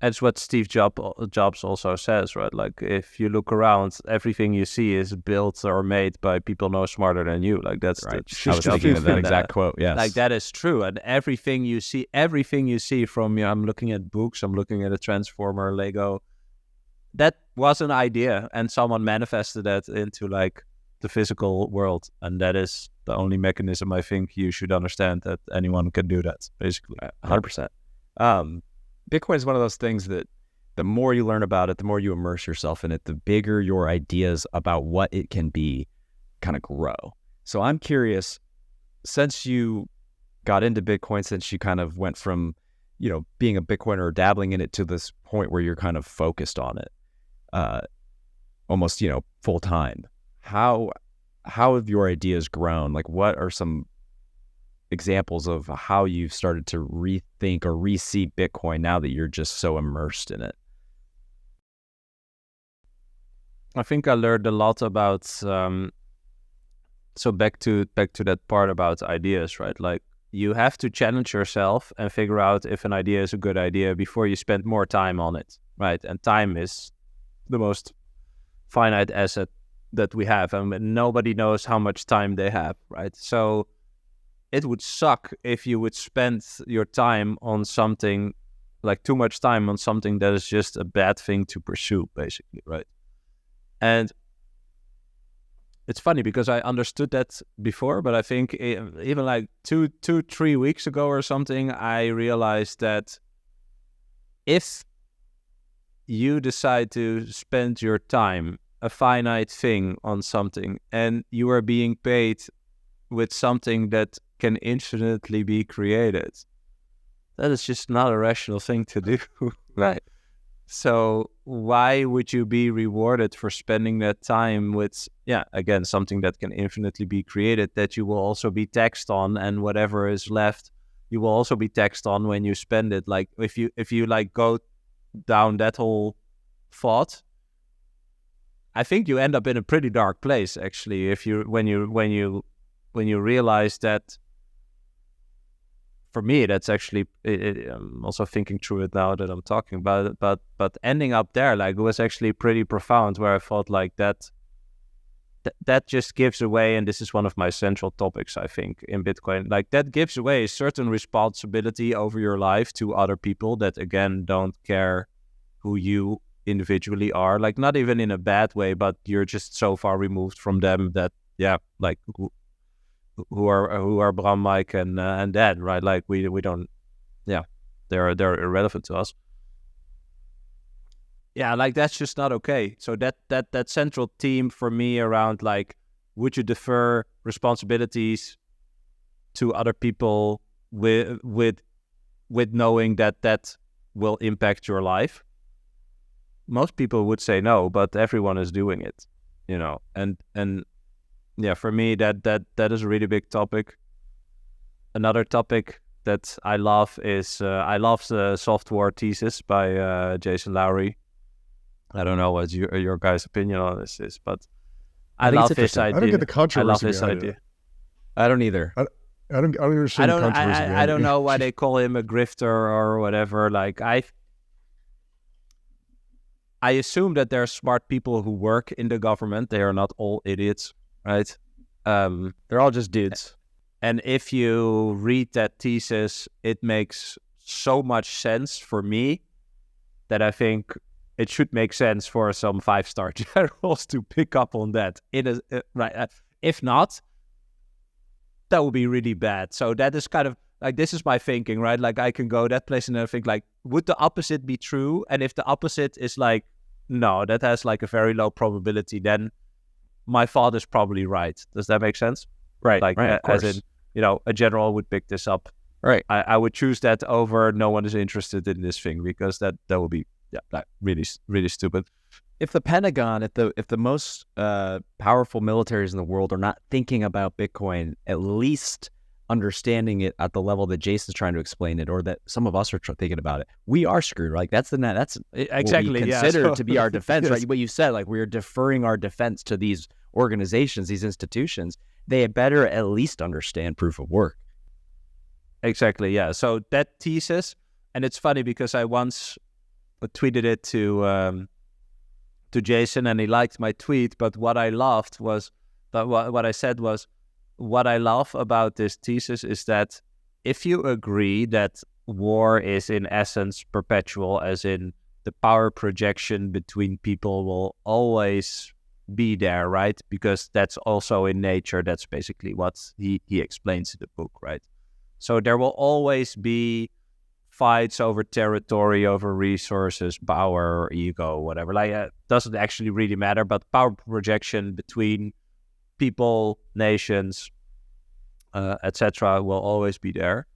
That's what Steve Jobs also says, right? Like if you look around, everything you see is built or made by people no smarter than you. Like that's right. I was thinking of that exact quote. Yes, like that is true. And everything you see from I'm looking at books, I'm looking at a Transformer, Lego. That was an idea, and someone manifested that into like the physical world, and that is the only mechanism I think you should understand, that anyone can do that. Basically, 100%. Bitcoin is one of those things that the more you learn about it, the more you immerse yourself in it, the bigger your ideas about what it can be kind of grow. So I'm curious, since you got into Bitcoin, since you kind of went from, being a Bitcoiner or dabbling in it to this point where you're kind of focused on it, almost, full time, how have your ideas grown? Like, what are some examples of how you've started to rethink or re-see Bitcoin now that you're just so immersed in it? I think I learned a lot about so back to that part about ideas, right? Like you have to challenge yourself and figure out if an idea is a good idea before you spend more time on it, right? And time is the most finite asset that we have, and nobody knows how much time they have, right? So it would suck if you would spend your time on something, like too much time on something that is just a bad thing to pursue, basically, right? And it's funny because I understood that before, but I think even like 3 weeks ago or something, I realized that if you decide to spend your time, a finite thing, on something, and you are being paid with something that can infinitely be created, that is just not a rational thing to do. Right. So why would you be rewarded for spending that time with, again, something that can infinitely be created, that you will also be taxed on, and whatever is left you will also be taxed on when you spend it. Like if you like go down that whole thought, I think you end up in a pretty dark place actually. If you when you realize that. For me, that's actually. I'm also thinking through it now that I'm talking about it. But ending up there, like, it was actually pretty profound. Where I felt like that just gives away, and this is one of my central topics, I think, in Bitcoin. Like, that gives away a certain responsibility over your life to other people that, again, don't care who you individually are. Like, not even in a bad way, but you're just so far removed from them that, yeah, like, who are Bram, Mike, and Dan, right? Like, we don't, yeah, they're irrelevant to us. Yeah, like, that's just not okay. So that central theme for me around, like, would you defer responsibilities to other people with knowing that will impact your life? Most people would say no, but everyone is doing it, and yeah, for me that is a really big topic. Another topic that I love is I love the software thesis by Jason Lowry. I don't know what your guys' opinion on this is, but I love his idea. I don't get the controversy. I love his idea. I don't either. I don't understand the controversy. I don't know why they call him a grifter or whatever. Like, I assume that there are smart people who work in the government. They are not all idiots, right? They're all just dudes. And if you read that thesis, it makes so much sense for me that I think it should make sense for some 5-star generals to pick up on that. Right? If not, that would be really bad. So that is kind of like, this is my thinking, right? Like, I can go that place and I think, like, would the opposite be true? And if the opposite is like, no, that has like a very low probability, then my thought is probably right. Does that make sense? Right. Like, right, as in, a general would pick this up. Right. I would choose that over no one is interested in this thing, because that would be like really, really stupid. If the Pentagon, if the most powerful militaries in the world are not thinking about Bitcoin, at least understanding it at the level that Jason's trying to explain it, or that some of us are thinking about it, we are screwed. Like, that's exactly what we consider to be our defense, yes. right? What you said, like, we are deferring our defense to these organizations, these institutions. They had better at least understand proof of work. Exactly, yeah. So that thesis, and it's funny because I once tweeted it to Jason, and he liked my tweet. But what I loved was that what I said was, what I love about this thesis is that if you agree that war is in essence perpetual, as in the power projection between people will always be there, right? Because that's also in nature. That's basically what he explains in the book, right? So there will always be fights over territory, over resources, power, ego, whatever. Like, it doesn't actually really matter, but power projection between people, nations, etc., will always be there.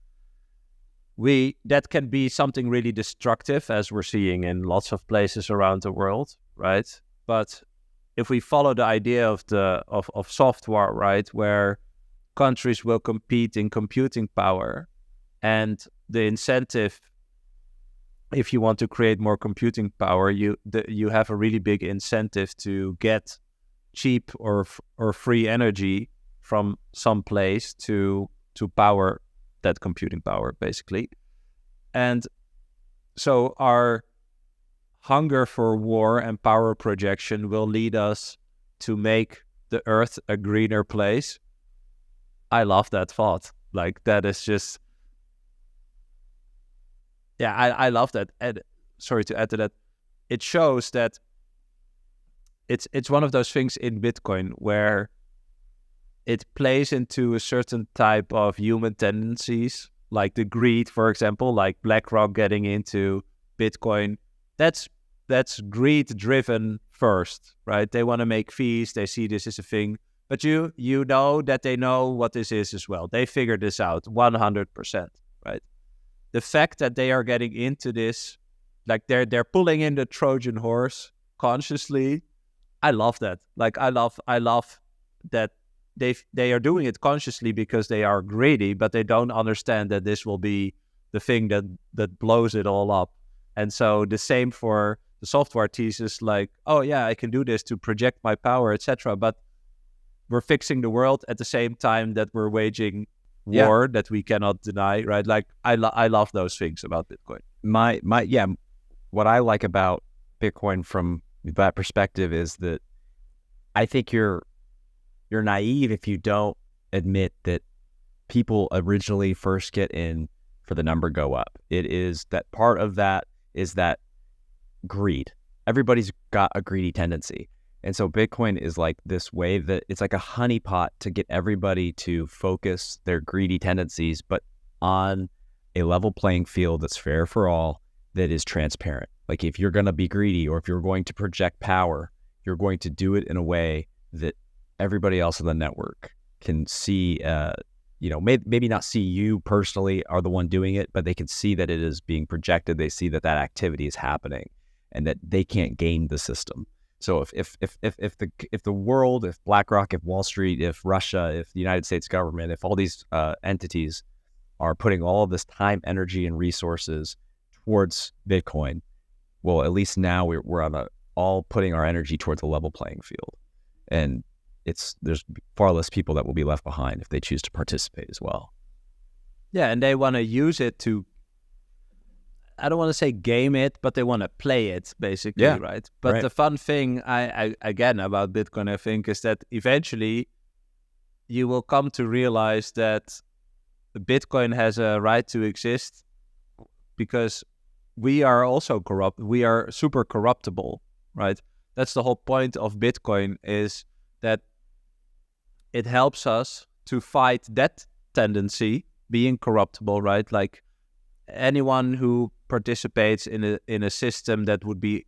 That can be something really destructive, as we're seeing in lots of places around the world, right? But if we follow the idea of software, right, where countries will compete in computing power, and the incentive, if you want to create more computing power, you have a really big incentive to get cheap or free energy from some place to power that computing power, basically. And so our hunger for war and power projection will lead us to make the earth a greener place. I love that thought. Like, that is just, yeah, I love that. And sorry to add to that, it shows that it's one of those things in Bitcoin where it plays into a certain type of human tendencies, like the greed, for example, like BlackRock getting into Bitcoin. That's greed driven first, right? They want to make fees. They see this as a thing, but you know that they know what this is as well. They figured this out 100%, right? The fact that they are getting into this, like they're pulling in the Trojan horse consciously. I love that. Like, I love that they are doing it consciously because they are greedy, but they don't understand that this will be the thing that blows it all up. And so the same for the software thesis, like, oh yeah, I can do this to project my power, etc. But we're fixing the world at the same time that we're waging war that we cannot deny, right? Like I love those things about Bitcoin. What I like about Bitcoin from that perspective is that I think you're naive if you don't admit that people originally first get in for the number go up. It is that part of that is that greed. Everybody's got a greedy tendency. And so Bitcoin is like this way that it's like a honeypot to get everybody to focus their greedy tendencies, but on a level playing field that's fair for all, that is transparent. Like if you're going to be greedy or if you're going to project power, you're going to do it in a way that everybody else in the network can see, maybe not see you personally are the one doing it, but they can see that it is being projected. They see that activity is happening and that they can't game the system. So if the world, if BlackRock, if Wall Street, if Russia, if the United States government, if all these entities are putting all of this time, energy, and resources towards Bitcoin, well, at least now we're all putting our energy towards a level playing field, and there's far less people that will be left behind if they choose to participate as well. Yeah, and they want to use it to, I don't want to say game it, but they want to play it, basically, right? But the fun thing, again, about Bitcoin, I think, is that eventually you will come to realize that Bitcoin has a right to exist because we are also corrupt. We are super corruptible, right? That's the whole point of Bitcoin, is that it helps us to fight that tendency, being corruptible, right? Like anyone who participates in a system that would be,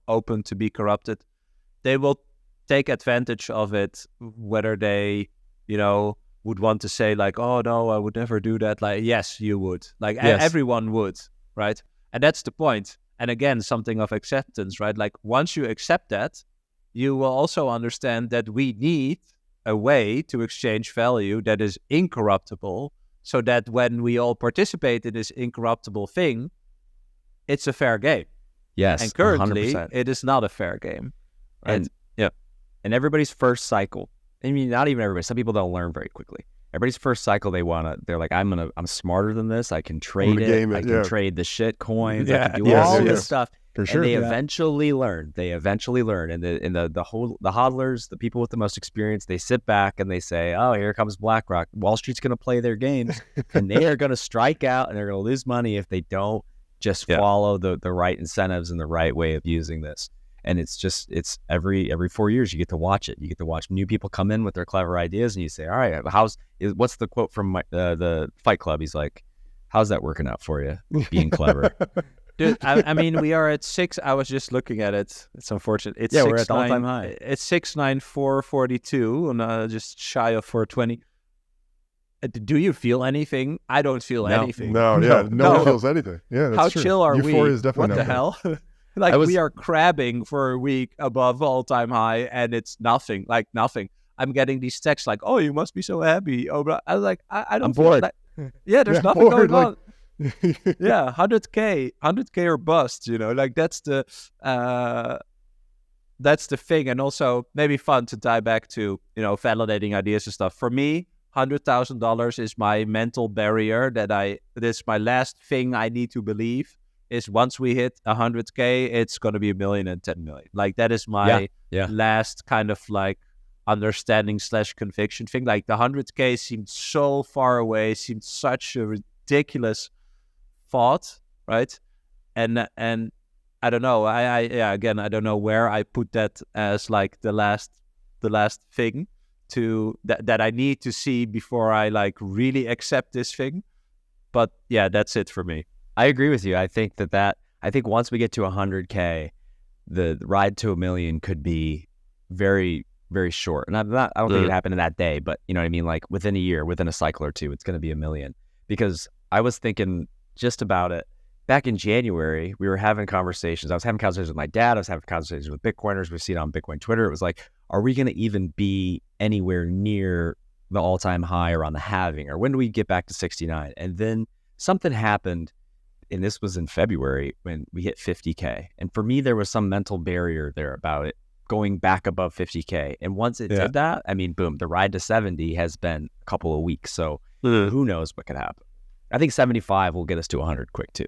open to be corrupted, they will take advantage of it, whether they, would want to say like, oh no, I would never do that. Like, yes, you would. Like everyone would, right? And that's the point. And again, something of acceptance, right? Like once you accept that, you will also understand that we need a way to exchange value that is incorruptible, so that when we all participate in this incorruptible thing, it's a fair game. Yes, and currently 100%. It is not a fair game. Right? And everybody's first cycle, I mean, not even everybody, some people don't learn very quickly. Everybody's first cycle, they're like, I'm smarter than this. I can trade it. I can trade the shit coins. I can do all this stuff. For sure. And they eventually learn. And the hodlers, the people with the most experience, they sit back and they say, oh, here comes BlackRock. Wall Street's going to play their games and they are going to strike out and they're going to lose money if they don't just follow the right incentives and the right way of using this. And it's every 4 years you get to watch it. You get to watch new people come in with their clever ideas, and you say, all right, what's the quote from the Fight Club? He's like, how's that working out for you, being clever? Dude, I mean, we are at 6. I was just looking at it. It's unfortunate. It's we're at the all-time high. It's 69442, and just shy of 420. Do you feel anything? I don't feel anything. No one feels anything. Yeah, that's How true. chill are Euphoria we? Is definitely what the hell? Like we are crabbing for a week above all-time high, and it's nothing. Like nothing. I'm getting these texts like, "Oh, you must be so happy." Oh, but I was like, I don't. I'm bored. There's nothing going on. 100K or bust. Like that's the thing, and also maybe fun to tie back to validating ideas and stuff. For me, $100,000 is my mental barrier this my last thing I need to believe. Is once we hit 100K, it's going to be 1 million and 10 million. Like that is my last kind of like understanding / conviction thing. Like the 100K seemed so far away, seemed such a ridiculous thought, right? And I don't know. Again, I don't know where I put that as like the last thing to that I need to see before I like really accept this thing. But yeah, that's it for me. I agree with you. I think I think once we get to 100K, the ride to 1 million could be very, very short. And I don't think it happened in that day, but you know what I mean? Like within a year, within a cycle or two, it's going to be 1 million. Because I was thinking just about it back in January, we were having conversations. I was having conversations with my dad. I was having conversations with Bitcoiners. We've seen it on Bitcoin Twitter. It was like, are we going to even be anywhere near the all-time high or on the halving? Or when do we get back to 69? And then something happened, and this was in February when we hit 50K. And for me, there was some mental barrier there about it going back above 50K. And once it did that, I mean, boom, the ride to 70 has been a couple of weeks. So who knows what could happen? I think 75 will get us to 100 quick too.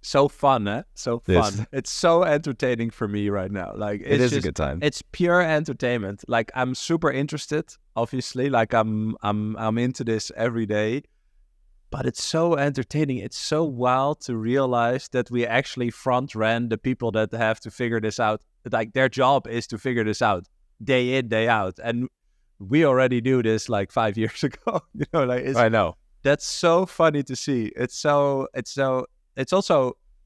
So fun, eh? So fun. It's so entertaining for me right now. Like it is a good time. It's pure entertainment. Like I'm super interested, obviously. Like I'm into this every day. But it's so entertaining. It's so wild to realize that we actually front ran the people that have to figure this out. Like their job is to figure this out day in, day out. And we already knew this like 5 years ago. You know, like I know. That's so funny to see. It's also,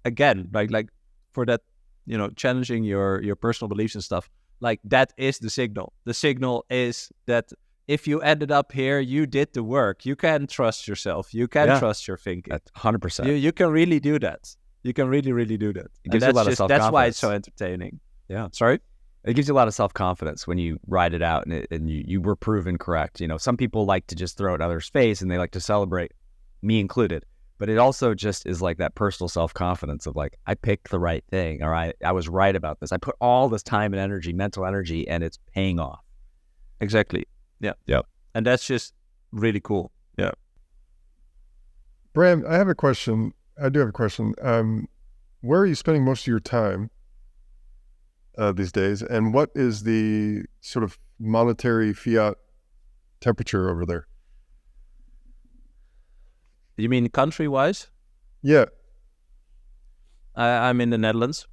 again, like for that, you know, challenging your personal beliefs and stuff, like that is the signal. The signal is that if you ended up here, you did the work. You can trust yourself. You can trust your thinking. 100%. You can really do that. You can really, really do that. It gives you a lot of self-confidence. That's why it's so entertaining. Yeah. Sorry? It gives you a lot of self-confidence when you ride it out and you were proven correct. You know, some people like to just throw it in others' face and they like to celebrate, me included. But it also just is like that personal self-confidence of like, I picked the right thing, or I was right about this. I put all this time and energy, mental energy, and it's paying off. Exactly. Yeah. Yep. And that's just really cool. Yeah. Bram, I have a question. I do have a question. Where are you spending most of your time these days? And what is the sort of monetary fiat temperature over there? You mean country-wise? Yeah. I'm in the Netherlands.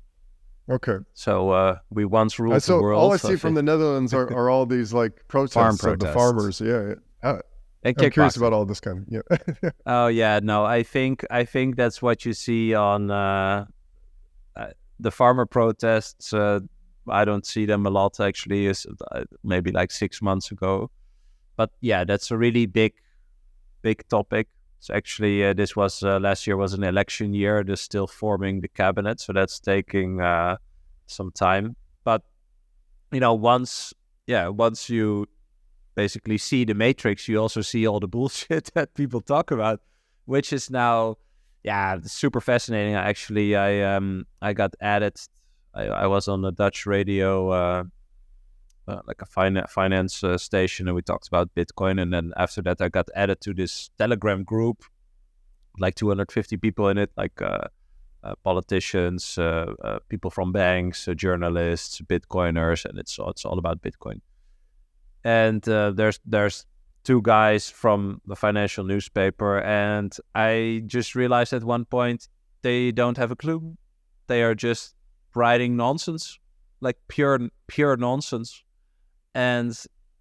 Okay. So we once ruled the world. All I see from the Netherlands are all these like protests of the farmers. Yeah. I'm curious about all this kind of, Oh yeah, no, I think that's what you see on the farmer protests. I don't see them a lot actually. Is maybe like 6 months ago, but yeah, that's a really big topic. So actually, this was last year was an election year. They're still forming the cabinet, so that's taking some time. But you know, once you basically see the matrix, you also see all the bullshit that people talk about, which is now, super fascinating. Actually, I got added. I was on a Dutch radio, like a finance station, and we talked about Bitcoin. And then after that, I got added to this Telegram group, like 250 people in it, like politicians, people from banks, journalists, Bitcoiners, and it's all about Bitcoin. And there's two guys from the financial newspaper, and I just realized at one point they don't have a clue. They are just writing nonsense, like pure nonsense. And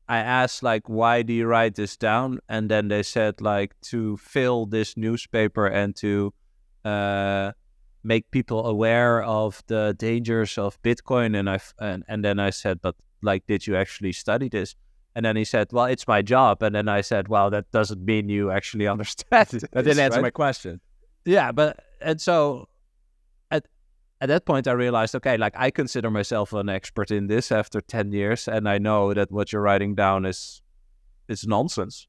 I asked, like, why do you write this down? And then they said, like, to fill this newspaper and to make people aware of the dangers of Bitcoin. And then I said, but like, did you actually study this? And then he said, well, it's my job. And then I said, well, that doesn't mean you actually understand it. That didn't answer my question. Yeah, and so at that point I realized, okay, like I consider myself an expert in this after 10 years, and I know that what you're writing down is nonsense.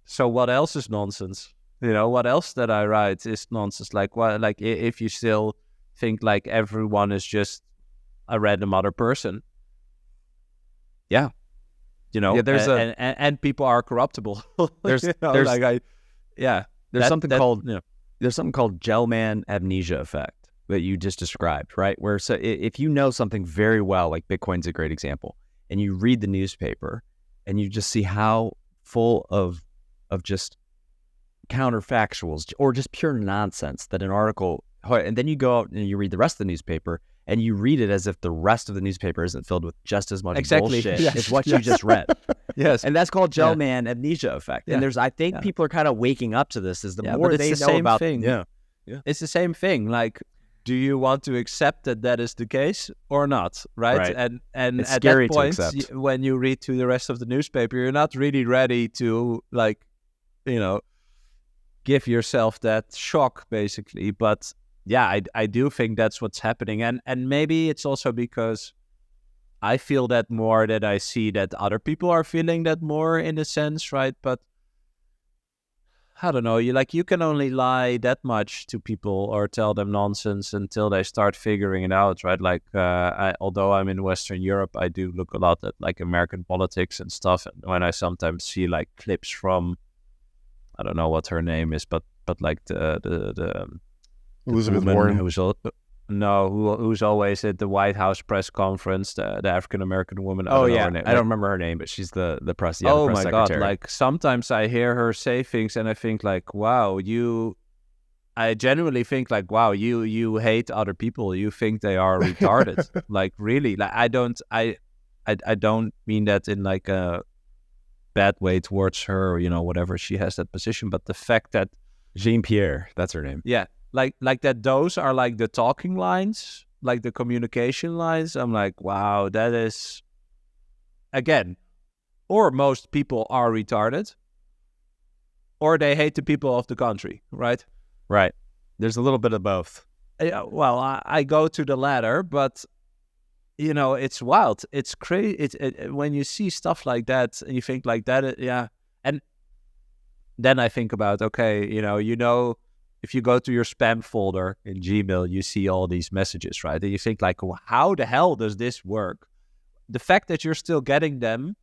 So what else is nonsense? You know, what else that I write is nonsense? Like what? Like if you still think like everyone is just a random other person. Yeah. You know, and people are corruptible. There's something called Gell-Man amnesia effect that you just described, right? Where so if you know something very well, like Bitcoin's a great example, and you read the newspaper and you just see how full of just counterfactuals or just pure nonsense that an article, and then you go out and you read the rest of the newspaper and you read it as if the rest of the newspaper isn't filled with just as much bullshit as what you just read. Yes. And that's called Gell-Man amnesia effect. And I think people are kind of waking up to this as the more they know about thing. Yeah. It's the same thing. Like, do you want to accept that is the case or not? Right. And it's at scary that point, to accept. When you read through the rest of the newspaper, you're not really ready to, like, you know, give yourself that shock, basically. But yeah, I do think that's what's happening. And maybe it's also because I feel that more, that I see that other people are feeling that more, in a sense, right? But I don't know, you can only lie that much to people or tell them nonsense until they start figuring it out, right? Like, although I'm in Western Europe, I do look a lot at like American politics and stuff. And when I sometimes see like clips from, I don't know what her name is, but like the Elizabeth woman Warren. who's always at the White House press conference, the African American woman. Oh I don't know yeah, her name. I don't remember her name, but she's the press. Yeah, the Oh press my secretary. God! Like sometimes I hear her say things, and I think like, wow, I genuinely think like, wow, you hate other people. You think they are retarded. Like really, like I don't mean that in like a bad way towards her, or, whatever, she has that position. But the fact that Jean-Pierre, that's her name. yeah, like that, those are like the talking lines, like the communication lines. I'm like, wow, that is, again, or most people are retarded, or they hate the people of the country, right? Right. There's a little bit of both. Well, I go to the latter, but it's wild. It's crazy. When you see stuff like that, and you think like that, yeah. And then I think about, okay, if you go to your spam folder in Gmail, you see all these messages, right? And you think like, well, how the hell does this work? The fact that you're still getting them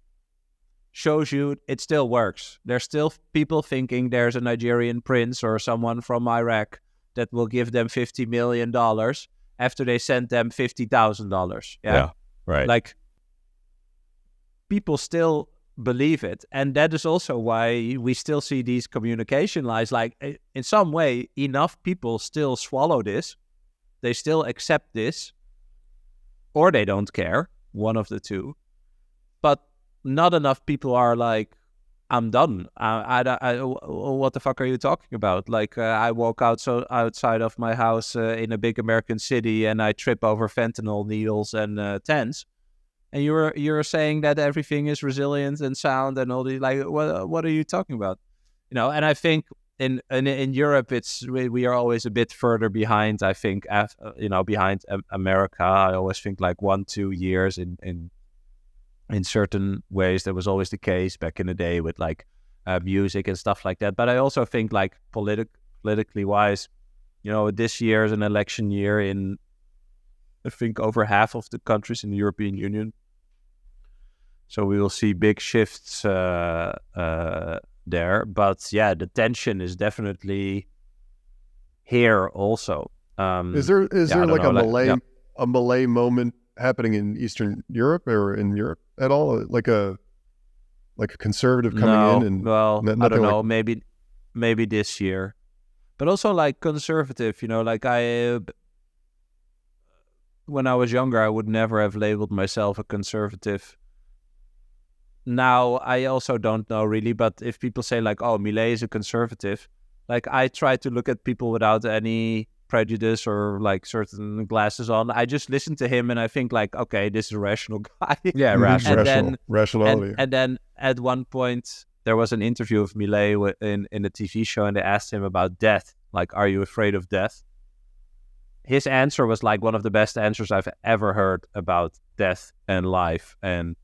shows you it still works. There's still people thinking there's a Nigerian prince or someone from Iraq that will give them $50 million after they sent them $50,000. Yeah, right. Like, people still believe it. And that is also why we still see these communication lies. Like, in some way, enough people still swallow this. They still accept this. Or they don't care. One of the two. But not enough people are like, I'm done. What the fuck are you talking about? Like, I walk outside of my house in a big American city, and I trip over fentanyl needles and tents. And you're saying that everything is resilient and sound and all these, like, what are you talking about? And I think in Europe, we are always a bit further behind. I think behind America. I always think like 1-2 years in certain ways. That was always the case back in the day with like music and stuff like that. But I also think like politically wise, this year is an election year in, I think, over half of the countries in the European Union. So we will see big shifts there. But yeah, the tension is definitely here also. Is there like a Malay moment happening in Eastern Europe or in Europe at all? Like a conservative coming in? And I don't know. Maybe this year. But also like conservative, like when I was younger, I would never have labeled myself a conservative. Now, I also don't know really, but if people say like, oh, Millet is a conservative, like I try to look at people without any prejudice or like certain glasses on. I just listen to him and I think like, okay, this is a rational guy. Yeah, rationality. And then at one point, there was an interview of Millet in a TV show, and they asked him about death. Like, are you afraid of death? His answer was like one of the best answers I've ever heard about death and life and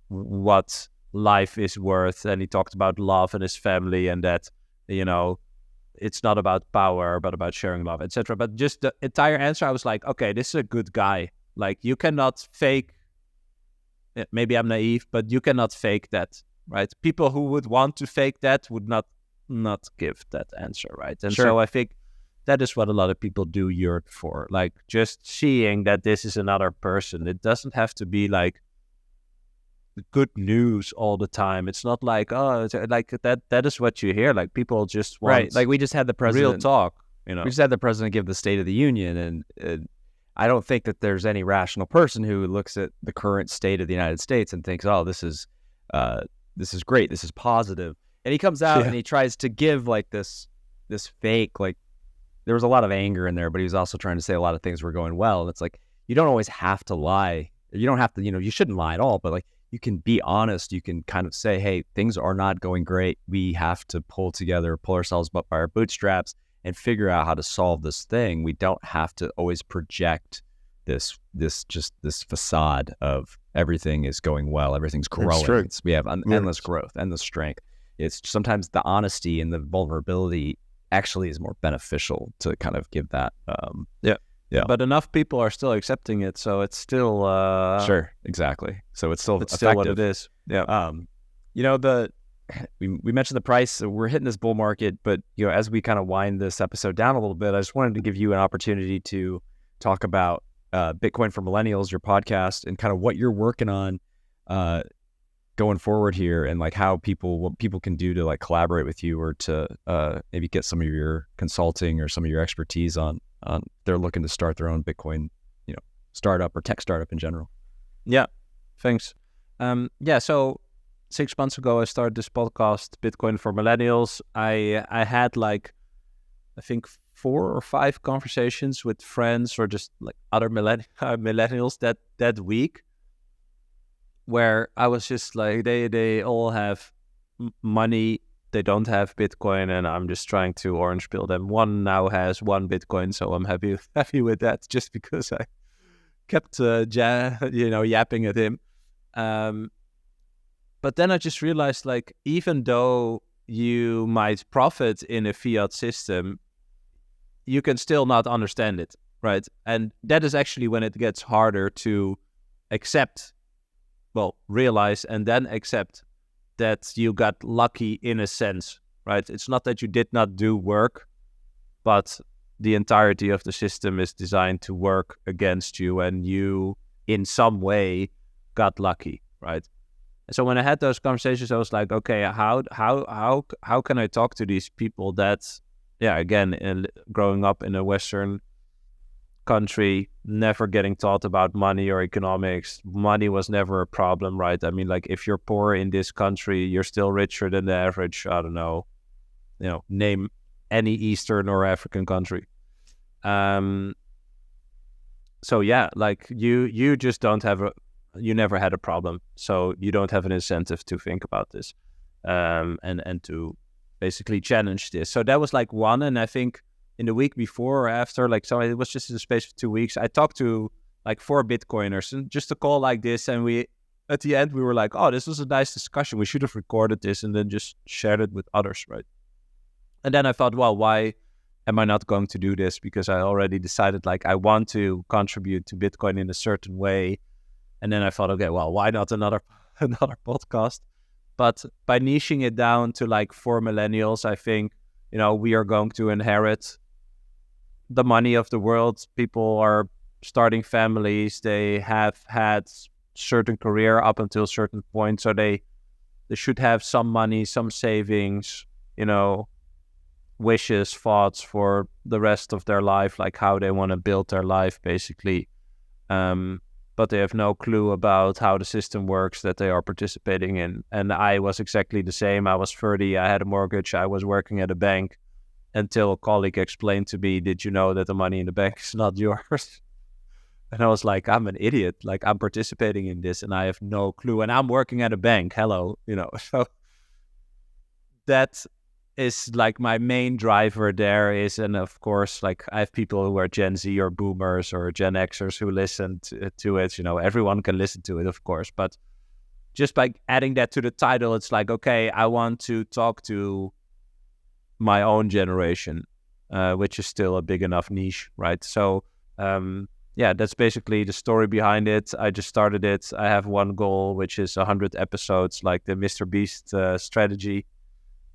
what life is worth. And he talked about love and his family, and that, it's not about power, but about sharing love, etc. But just the entire answer, I was like, okay, this is a good guy. Like, you cannot fake, maybe I'm naive, but you cannot fake that, right? People who would want to fake that would not give that answer, right? And so I think that is what a lot of people do yearn for, like just seeing that this is another person. It doesn't have to be like good news all the time. It's not like, oh, it's like that is what you hear. Like, people just want like we just had the president real talk. We just had the president give the State of the Union, and I don't think that there's any rational person who looks at the current state of the United States and thinks, oh, this is great, this is positive. And he comes out and he tries to give like this fake, like, there was a lot of anger in there, but he was also trying to say a lot of things were going well. And it's like, you don't always have to lie. You don't have to, you shouldn't lie at all, but like, you can be honest. You can kind of say, hey, things are not going great. We have to pull ourselves up by our bootstraps and figure out how to solve this thing. We don't have to always project this facade of everything is going well, everything's growing. We have endless growth, endless strength. It's sometimes the honesty and the vulnerability actually is more beneficial to kind of give that. Yeah. But enough people are still accepting it, so it's still sure, exactly. So it's still still what it is. Yeah. We mentioned the price. So we're hitting this bull market, but as we kind of wind this episode down a little bit, I just wanted to give you an opportunity to talk about Bitcoin for Millennials, your podcast, and kind of what you're working on going forward here, and like what people can do to like collaborate with you, or to maybe get some of your consulting or some of your expertise on they're looking to start their own Bitcoin, startup or tech startup in general. Yeah, thanks. So 6 months ago, I started this podcast, Bitcoin for Millennials. I had I think 4 or 5 conversations with friends or just like other millennials that week, where I was just like, they all have money. They don't have Bitcoin, and I'm just trying to orange pill them. One now has 1 Bitcoin, so I'm happy with that, just because I kept yapping at him. But then I just realized, like, even though you might profit in a fiat system, you can still not understand it, right? And that is actually when it gets harder to realize and then accept that you got lucky in a sense, right? It's not that you did not do work, but the entirety of the system is designed to work against you, and you, in some way, got lucky, right? So when I had those conversations, I was like, okay, how can I talk to these people that, again, growing up in a Western country, never getting taught about money or economics, money was never a problem, right? I mean, like, if you're poor in this country, you're still richer than the average, I don't know, name any Eastern or African country. So yeah, like you just don't have you never had a problem, so you don't have an incentive to think about this, and to basically challenge this. So that was like one, and I think in the week before or after, so it was just in the space of 2 weeks, I talked to like 4 Bitcoiners, and just a call like this, and at the end we were like, oh, this was a nice discussion. We should have recorded this and then just shared it with others, right? And then I thought, well, why am I not going to do this? Because I already decided, like, I want to contribute to Bitcoin in a certain way. And then I thought, okay, well, why not another podcast? But by niching it down to like 4 millennials, I think, we are going to inherit the money of the world. People are starting families. They have had certain career up until a certain point. So they should have some money, some savings, wishes, thoughts for the rest of their life, like how they want to build their life, basically. But they have no clue about how the system works that they are participating in. And I was exactly the same. I was 30, I had a mortgage, I was working at a bank, until a colleague explained to me, did you know that the money in the bank is not yours? And I was like, I'm an idiot. Like, I'm participating in this and I have no clue. And I'm working at a bank. Hello, So that is like my main driver there is, and of course, like, I have people who are Gen Z or boomers or Gen Xers who listen to it. Everyone can listen to it, of course, but just by adding that to the title, it's like, okay, I want to talk to my own generation, which is still a big enough niche, right? So that's basically the story behind it. I just started it. I have one goal, which is 100 episodes, like the Mr. Beast strategy.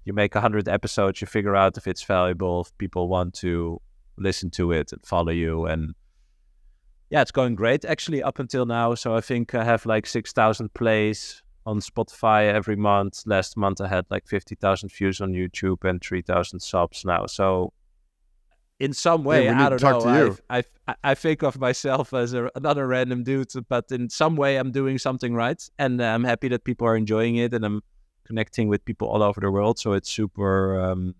You make 100 episodes, you figure out if it's valuable, if people want to listen to it and follow you. And yeah, it's going great actually up until now. So I think I have like 6,000 plays on Spotify every month. Last month I had like 50,000 views on YouTube and 3,000 subs now. So in some way, I don't know, I think of myself as another random dude, but in some way I'm doing something right. And I'm happy that people are enjoying it, and I'm connecting with people all over the world. So it's super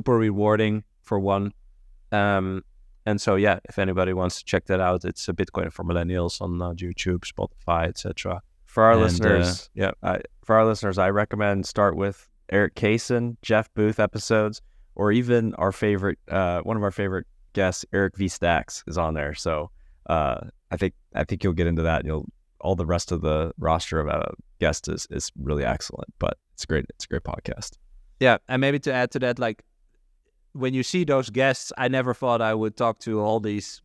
rewarding for one. And so, if anybody wants to check that out, it's a Bitcoin for Millennials on YouTube, Spotify, etc. For our And, listeners, for our listeners, I recommend start with Eric Kaysen, Jeff Booth episodes, or even our favorite, one of our favorite guests, Eric V. Stacks, is on there. So I think you'll get into that. All the rest of the roster of guests is really excellent, but it's great. It's a great podcast. Yeah, and maybe to add to that, like when you see those guests, I never thought I would talk to all these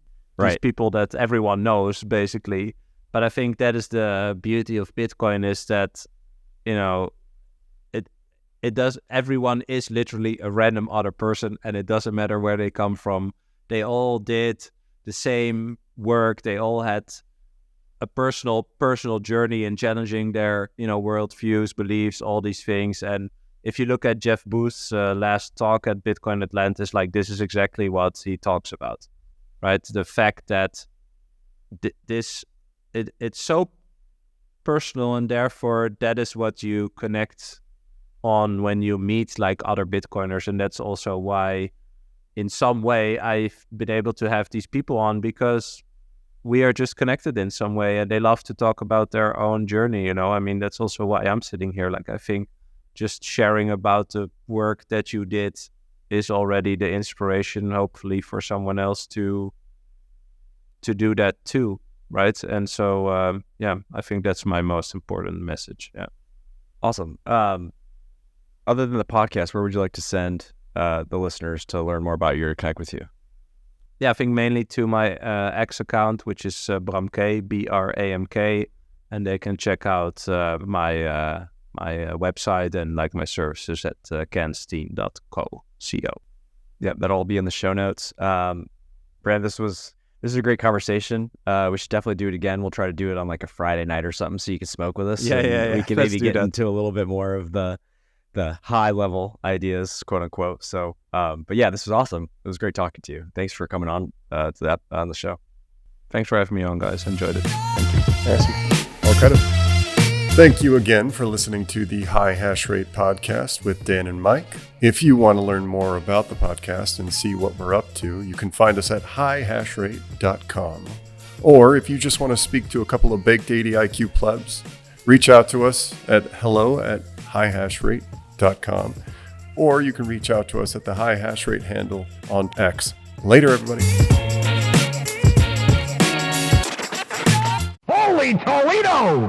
people that everyone knows, basically. But I think that is the beauty of Bitcoin, is that, it does, everyone is literally a random other person, and it doesn't matter where they come from. They all did the same work. They all had a personal journey in challenging their, worldviews, beliefs, all these things. And if you look at Jeff Booth's last talk at Bitcoin Atlantis, like this is exactly what he talks about, right? The fact that it's so personal, and therefore that is what you connect on when you meet like other Bitcoiners. And that's also why in some way I've been able to have these people on, because we are just connected in some way, and they love to talk about their own journey. I mean, that's also why I'm sitting here. Like, I think just sharing about the work that you did is already the inspiration, hopefully, for someone else to do that too, right? And so, I think that's my most important message. Yeah. Awesome. Other than the podcast, where would you like to send the listeners to learn more about you or connect with you? Yeah, I think mainly to my X account, which is Bramk, BRAMK, and they can check out my website and like my services at kanstein.co. Yeah, that'll all be in the show notes. Bram, this is a great conversation. We should definitely do it again. We'll try to do it on like a Friday night or something, so you can smoke with us. Yeah. We can maybe get into a little bit more of the high level ideas, quote unquote. So, but yeah, this was awesome. It was great talking to you. Thanks for coming on on the show. Thanks for having me on, guys. Enjoyed it. Thank you. Awesome. All credit. Thank you again for listening to the High Hash Rate podcast with Dan and Mike. If you want to learn more about the podcast and see what we're up to, you can find us at highhashrate.com. Or if you just want to speak to a couple of baked ADIQ plebs, reach out to us at hello@highhashrate.com. Or you can reach out to us at the High Hash Rate handle on X. Later, everybody. Holy Toledo!